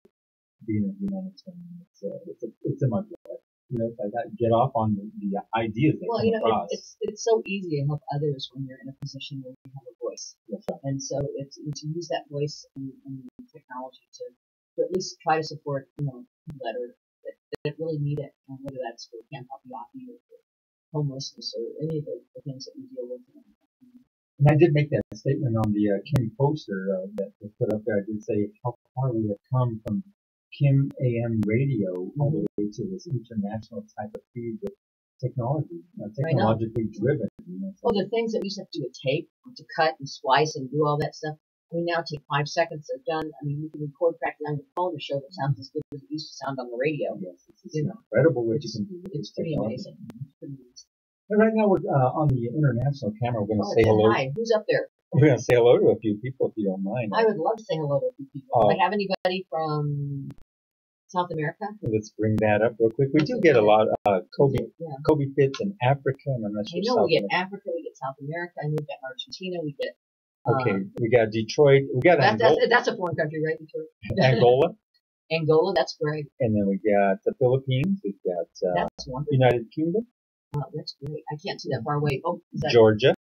being a humanitarian. It's in my blood. If I got to get off on the ideas that come across. It's so easy to help others when you're in a position where you have a voice. That's right. And so it's to use that voice and technology to at least try to support people that really need it, and whether that's for Camp Wapiapi or for homelessness or any of the things that we deal with. And I did make that statement on the Kim poster that was put up there. I did say how far we have come from Kim AM radio all the way to this international type of feed with technology, technologically driven. Well, the things that we used to have to do a tape, to cut and splice and do all that stuff, we now take 5 seconds. They're done. I mean, you can record practically on your phone a show that sounds as good as it used to sound on the radio. Yes, it's incredible what you can do. It's pretty amazing. And right now we're on the international camera. We're going to say hello. Hi, who's up there? We're going to say hello to a few people if you don't mind. I would love to say hello to a few people. Do I have anybody from South America? Let's bring that up real quick. We do get a lot of Kobe Fitz in Africa, and I'm not sure. We get Africa, we get South America, and we've got Argentina, we get. We got Detroit. We got Angola. That's a foreign country, right? Detroit. Angola, that's great. And then we got the Philippines. We've got United Kingdom. Oh, that's great. I can't see that far away. Oh, is that Georgia.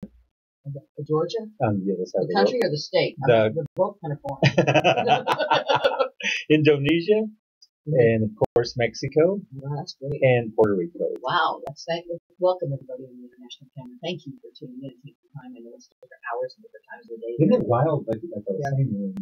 Georgia? On the other side. The country or the state? They're both kind of foreign. Indonesia. And of course Mexico. Wow, that's great. And Puerto Rico. Wow, welcome everybody on the international camera. Thank you for tuning in and taking the time. I know it's different hours and different times of the day. Isn't it wild? Like I was saying,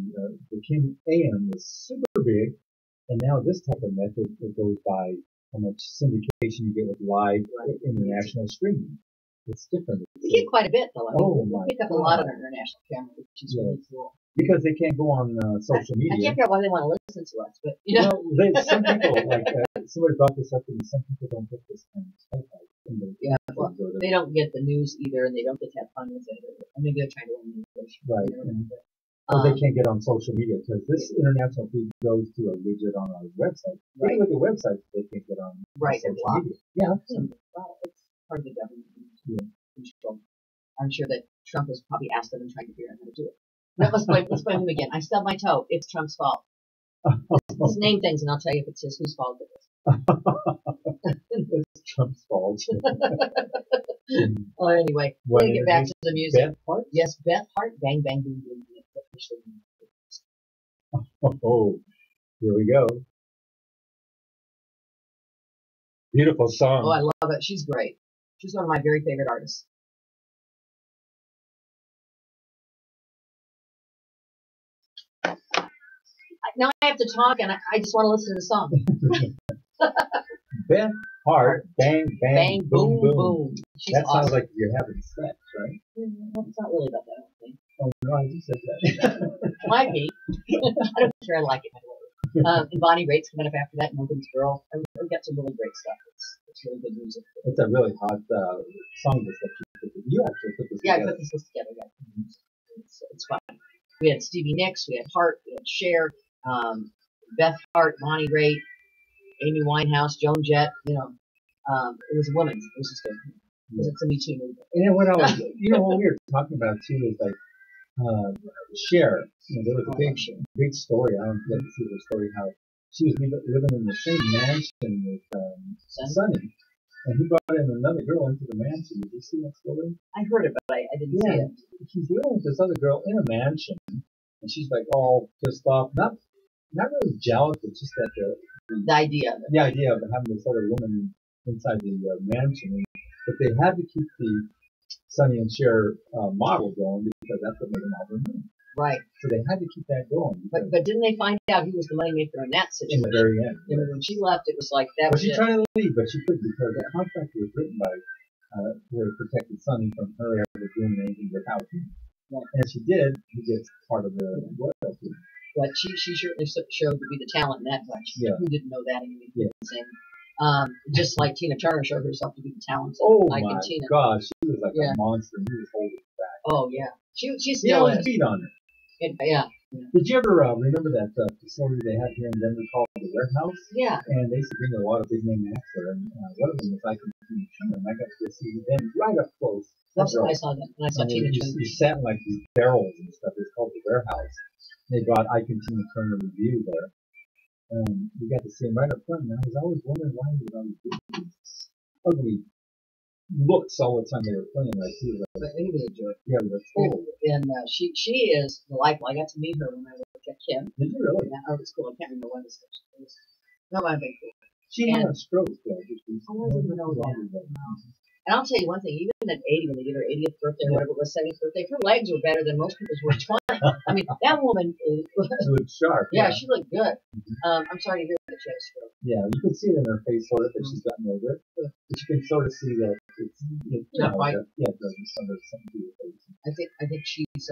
the Kim AM was super big, and now this type of method it goes by how much syndication you get with live international streaming. It's different. We get quite a bit though. We pick up a lot of our international camera, which is really cool. Because they can't go on social media. I can't figure out why they want to listen to us, but some people somebody brought this up, and some people don't get this kind of stuff. They don't get the news either, and they don't get to have fun with it. I mean, they're trying to learn English, right? They can't get on social media because this international feed goes to a widget on our website. Right. Even with the website, they can't get on social media. Yeah, well, it's part of the government control. I'm sure that Trump has probably asked them and trying to figure out how to do it. Let's blame him again. I stubbed my toe. It's Trump's fault. Let's name things, and I'll tell you if it's whose fault it is. It's Trump's fault. Anyway, we're going to get back to the music. Beth Hart? Yes, Beth Hart. Bang, bang, boom, boom. Oh, here we go. Beautiful song. Oh, I love it. She's great. She's one of my very favorite artists. Now I have to talk, and I just want to listen to the song. Beth Hart, bang, bang, Bang, boom, boom. She's that awesome. sounds like you're having sex, right? Well, it's not really about that, I don't think. Oh, no, I just said that. Might be. I don't care. I like it, by the way. And Bonnie Raitt's coming up after that, Morgan's Girl. We've got some really great stuff. It's really good music. It's a really hot song list that you put together. You actually put this Yeah, together. I put this list together. Yeah. It's fun. We had Stevie Nicks, we had Hart, we had Cher, Beth Hart, Bonnie Raitt, Amy Winehouse, Joan Jett. You know, it was a woman. It was just good. Because it's a Me Too movement. And then what I was, what we were talking about too is like Cher. There was a big story. I don't get to see the story how she was living in the same mansion with Sonny, and he brought in another girl into the mansion. Did you see that story? I heard it, but I didn't see it. He's living with this other girl in a mansion, and she's like all pissed off. Not really jealous, but just that the idea of it. The idea of having this other woman inside the mansion. But they had to keep the Sonny and Cher model going because that's what made them all their money. Right. So they had to keep that going. But didn't they find out who was the moneymaker in that situation? In the very end. And when she left, it was like that. Well, she tried to leave, but she couldn't because that contract was written by where it protected Sonny from her ever doing anything without him. Right. And if she did, he gets part of the royalty. But she certainly showed to be the talent in that bunch. Yeah. Who didn't know that? Just like Tina Turner showed herself to be the talent. Oh like my Tina. gosh, she was like a monster. He was holding her back. Oh yeah, she still is. Beat on her. Yeah. Did you ever remember that facility they had here in Denver called the Warehouse? Yeah. And they used to bring a lot of big name acts there, and one of them was Ike and Tina Turner, and I got to see them right up close. That's when I saw that. When I saw Tina Turner. You sat in like these barrels and stuff. It's called the Warehouse. They brought Ike and Tina Turner review there. And we got to see him right up front. And I was always wondering why he was always doing these ugly looks all the time they were playing. Like he was a jerk. Yeah, but cool. And she is delightful. I got to meet her when I worked at Kim. Did you really? Yeah, art school. I can't remember when this was. No, I'm big. She had a stroke. I didn't know that. And I'll tell you one thing, even at 80, when they did her 80th birthday or whatever it was, 70th birthday, her legs were better than most people's were 20. I mean, that woman looked sharp. Yeah, she looked good. I'm sorry to hear that she had a stroke. Yeah, you can see it in her face sort of that she's gotten over it. But you can sort of see that it's right. It doesn't something to do with it. I think she was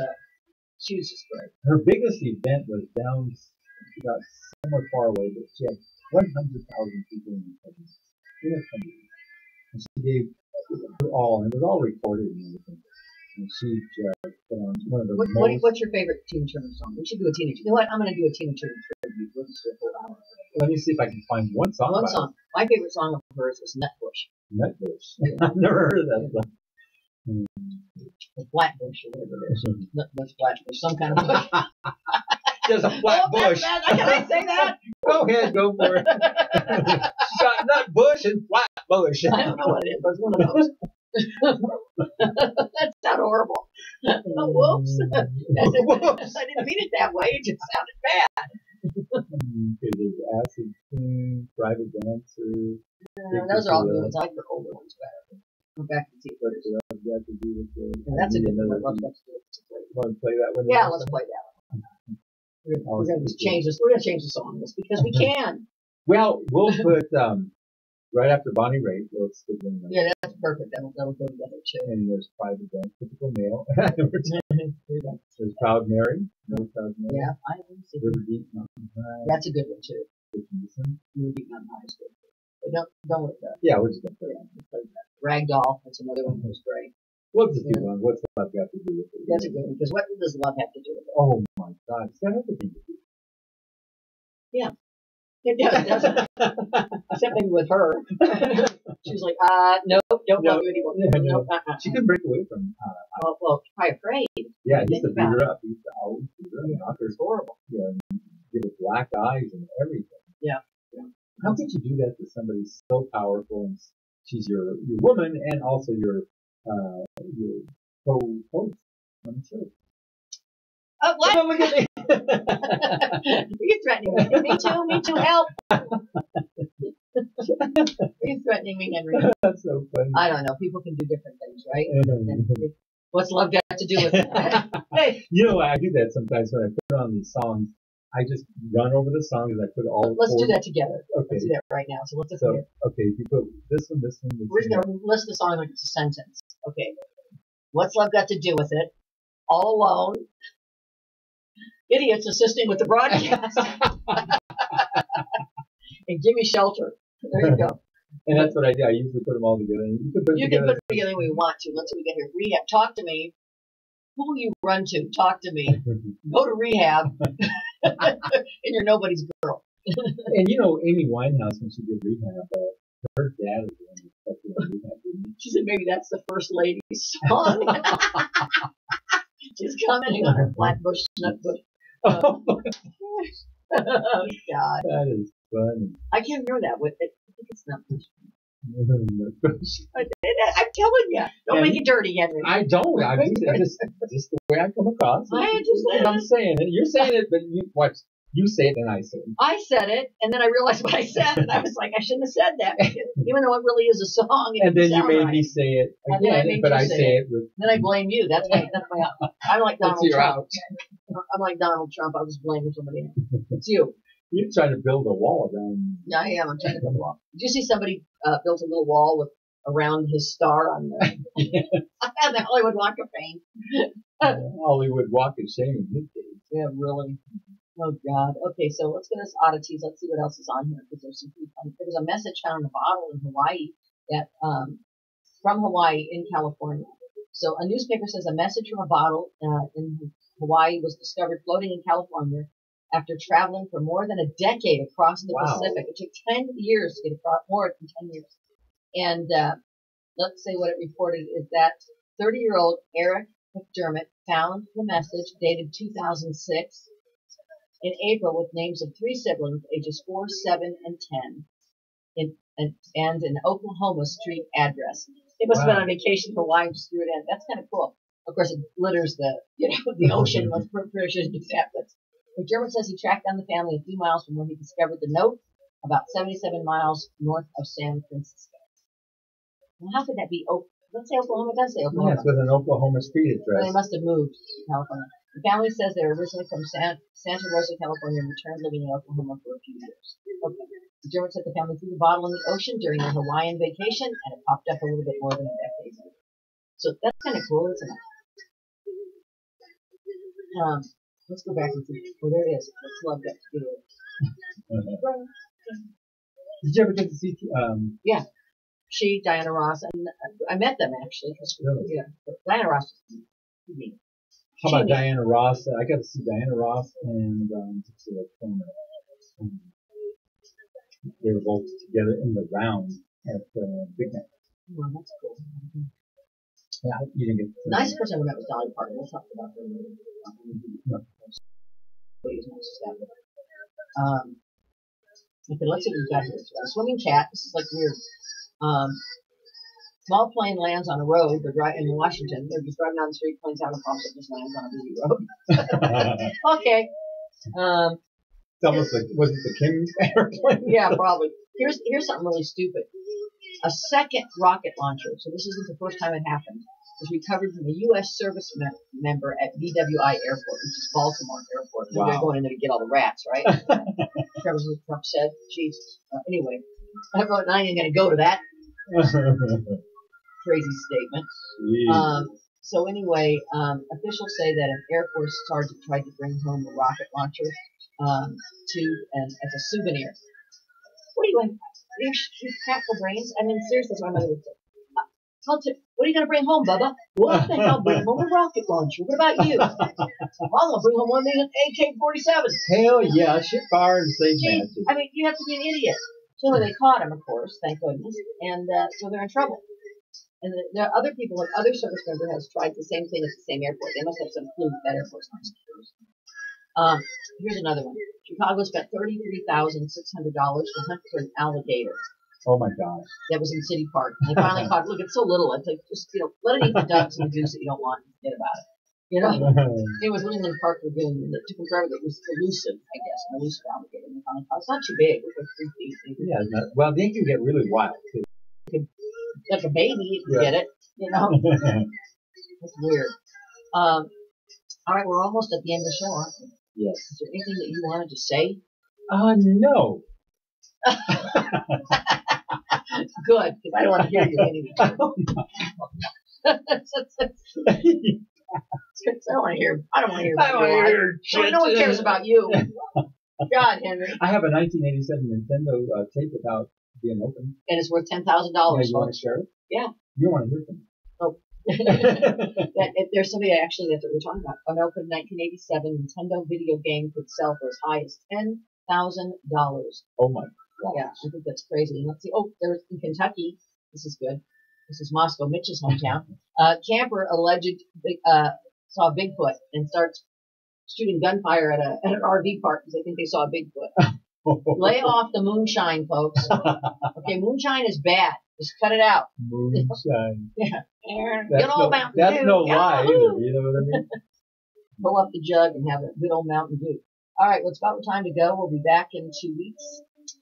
just great. Her biggest event was down about somewhere far away, but she had 100,000 people in attendance. And she gave her all, and it was all recorded and everything. And she put on one of the What's your favorite Tina Turner song? We should do a Tina Turner. You know what? I'm going to do a Tina Turner tribute. We'll just do a whole hour. Let me see if I can find one song. One song. My favorite song of hers is Nutbush. Nutbush. I've never heard of that song. The Flatbush or whatever it is. Nutbush, Flatbush, some kind of bush. There's a flat bush. Can I say that? Go ahead, go for it. She's got nut bush and flat bush. I don't know what it is, but it's one of those. That sounded horrible. Whoops. I didn't mean it that way. It just sounded bad. There's Acid Queen, Private Dancer. Those are all good ones. I like the older ones better. Go back and see what it is. That's a good one. I'd love to play. Want to play that one? Yeah, let's play that one. We're going to change this. We're going to change the song list because we can. Well, we'll put right after Bonnie Raitt. Yeah, that's perfect. That'll go together too. And there's Private Dance, Typical Male. There's Proud Mary. Proud Mary. Yeah, I see. River Deep Mountain High. That's a good one too. River Deep Mountain High is good. But don't let that. Yeah, we're just going to play that. Ragdoll. That's another one that was great. We'll just do one. What's love got to do with it? That's a good one, because what does love have to do with it? Oh my God, it's got everything to do with it. Yeah. It does. Except maybe with her. She was like, nope, don't love you anymore. No. She couldn't break away from well, probably afraid. Yeah, he used to beat her up. He used to always beat her up. Yeah, it's horrible. Yeah, and give her black eyes and everything. Yeah. How could you do that to somebody so powerful and she's your woman and also your co-host on the show? Oh, what? Oh, look at me. You're threatening me. Me too, help. Are you threatening me, Henry? That's so funny. I don't know. People can do different things, right? What's love got to do with it? Hey. You know, I do that sometimes when I put on these songs. I just run over the songs and I put all. Let's do that together. Okay. Let's do that right now. So let's okay, if you put this one, this one, this We're just gonna list the song like it's a sentence. Okay. What's love got to do with it? All alone. Idiots assisting with the broadcast. And give me shelter. There you go. And that's what I do. I usually put them all together. You can put them together any way you want to. Let's see, we get here. Rehab. Talk to me. Who will you run to? Talk to me. Go to rehab. And you're nobody's girl. And you know, Amy Winehouse, when she did rehab, her dad is the one who stuck in rehab, didn't he? She said maybe that's the first lady's song. She's commenting on her Flatbush Nutbush. Oh, God. That is funny. I can't hear that with it. I think it's Nutbush. I'm telling you, don't make it dirty, Henry. I don't. I mean, just the way I come across. I understand. I'm saying it. You're saying it, but you say it and I say it. I said it, and then I realized what I said, and I was like, I shouldn't have said that, even though it really is a song. And then you made me say it again, but I say it with. Then I blame you. That's my. I'm like Donald Trump. I'm like Donald Trump. I was blaming somebody else. It's you. You're trying to build a wall around me. Yeah, I am. I'm trying to build a wall. Did you see somebody built a little wall around his star on the, the Hollywood Walk of Fame? Hollywood Walk of Shame. Yeah, really. Oh, God. Okay, so let's get us oddities. Let's see what else is on here, because there's some pretty fun. There was a message found in a bottle in Hawaii that from Hawaii in California. So a newspaper says a message from a bottle in Hawaii was discovered floating in California after traveling for more than a decade across the Pacific. It took 10 years to get across, more than 10 years. And let's say what it reported is that 30-year-old Eric McDermott found the message dated 2006 in April with names of 3 siblings, ages 4, 7, and 10, and an Oklahoma Street address. It must have been on vacation for Hawaii, just threw it in. That's kind of cool. Of course, it glitters the ocean. Let's pretty sure do that. But McDermott says he tracked down the family a few miles from where he discovered the note, about 77 miles north of San Francisco. Well, how could that be? Let's say Oklahoma. It does say Oklahoma. Yes, with an Oklahoma Street address. Well, they must have moved to California. The family says they were originally from Santa Rosa, California, and returned living in Oklahoma for a few years. Okay. McDermott said the family threw the bottle in the ocean during their Hawaiian vacation, and it popped up a little bit more than a decade ago. So that's kind of cool, isn't it? Let's go back and see. Oh, there it is. Let's love that video. Did you ever get to see? Yeah. She, Diana Ross, and I met them actually. Really? Yeah. Diana Ross. How about Diana Ross? I got to see Diana Ross and they were both together in the round at Big Night. Well, that's cool. Yeah, you didn't get. The nicest person I ever met was Dolly Parton. We'll talk about her later. Okay, let's see what we got here. A swimming cat. This is like weird. Small plane lands on a road. They're driving in Washington. They're just driving down the street. Planes out of the it just lands on a busy road. Okay. It's almost like, was it the King's airplane? Yeah, probably. Here's something really stupid. A second rocket launcher. So this isn't the first time it happened. Was recovered from a U.S. service member at BWI Airport, which is Baltimore Airport. Wow. They're going in there to get all the rats, right? Trump said, Jesus. Anyway, I ain't going to go to that crazy statement. So anyway, officials say that an Air Force sergeant tried to bring home a rocket launcher as a souvenir. What are you going? You're crap for brains. I mean, seriously, that's what my mother would say. What are you going to bring home, Bubba? What the hell? Bring home a rocket launcher. What about you? I'm going to bring home one of these AK-47. Hell yeah, shit fire and save matches. I mean, you have to be an idiot. So they caught him, of course, thank goodness, and so they're in trouble. And there are other people, like other service member has tried the same thing at the same airport. They must have some clue that Air Force not. Here's another one. Chicago spent $33,600 to hunt for an alligator. Oh my gosh. That was in City Park. And they finally caught it. Look, it's so little. It's like, just, let it eat the ducks and the goose that you don't want and forget about it. You know, it was Leland Park Lagoon, and it took them forever. It was elusive, I guess, an elusive alligator. And they finally caught it. It's not too big. It was like 3 feet. Maybe. Yeah, well, they can get really wild too. Like a baby, if you get it. You know, it's weird. All right, we're almost at the end of the show, aren't we? Yes. Is there anything that you wanted to say? No. Good, because I don't want to hear you anyway. I don't want to hear. I don't want to hear. No one cares about you. God, Henry. I have a 1987 Nintendo tape without being open, and it's worth $10,000. Yeah, you want to share it? Yeah. You don't want to hear from me. Oh. There's somebody actually that we're talking about. Unopened 1987 Nintendo video game could sell for as high as $10,000. Oh my God. Yeah, I think that's crazy. And let's see. Oh, there's in Kentucky. This is good. This is Moscow, Mitch's hometown. Camper alleged saw Bigfoot and starts shooting gunfire at an RV park because they think they saw a Bigfoot. Lay off the moonshine, folks. Okay, moonshine is bad. Just cut it out. Moonshine. Yeah. Good old Mountain Dew. That's no lie either. You know what I mean? Pull up the jug and have a good old Mountain Dew. All right, well, it's about time to go. We'll be back in 2 weeks.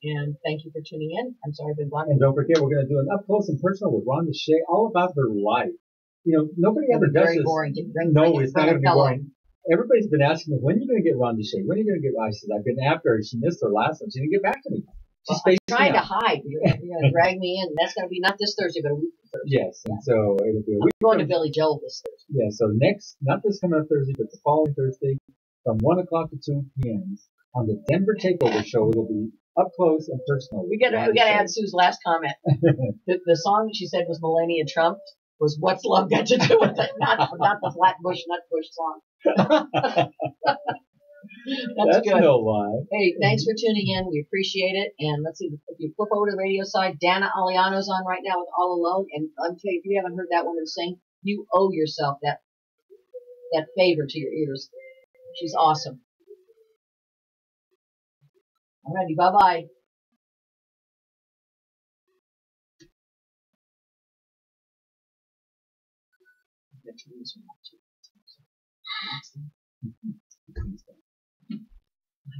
And thank you for tuning in. I'm sorry I've been gone. And don't forget, we're going to do an up close and personal with Rhonda Shea, all about her life. You know, nobody ever does very this. Boring. No, it's not going to be boring. Everybody's been asking me, when are you going to get Rhonda Shea? When are you going to get Rhonda? I said, I've been after her. She missed her last one. She didn't get back to me. She's I'm trying to hide. You're going to drag me in. That's going to be not this Thursday, but a week from Thursday. Yes, and so it'll be a week. I'm going to Billy Joel this Thursday. Yeah, so not this coming up Thursday, but the following Thursday from 1 o'clock to 2 p.m. on the Denver Takeover Show. It'll be up close and personal. We got to add Sue's last comment. the song that she said was Melania Trump was "What's Love Got to Do with It?" Not the Flatbush Nutbush song. That's good. No lie. Hey, thanks for tuning in. We appreciate it. And let's see, if you flip over to the radio side, Dana Aliano's on right now with All Alone. And I'll tell you, if you haven't heard that woman sing, you owe yourself that favor to your ears. She's awesome. Alrighty, bye-bye.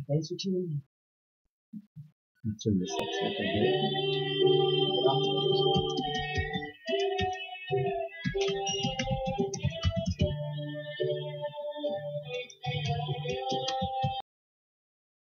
Thanks for tuning in. Turn this up so I can hear it.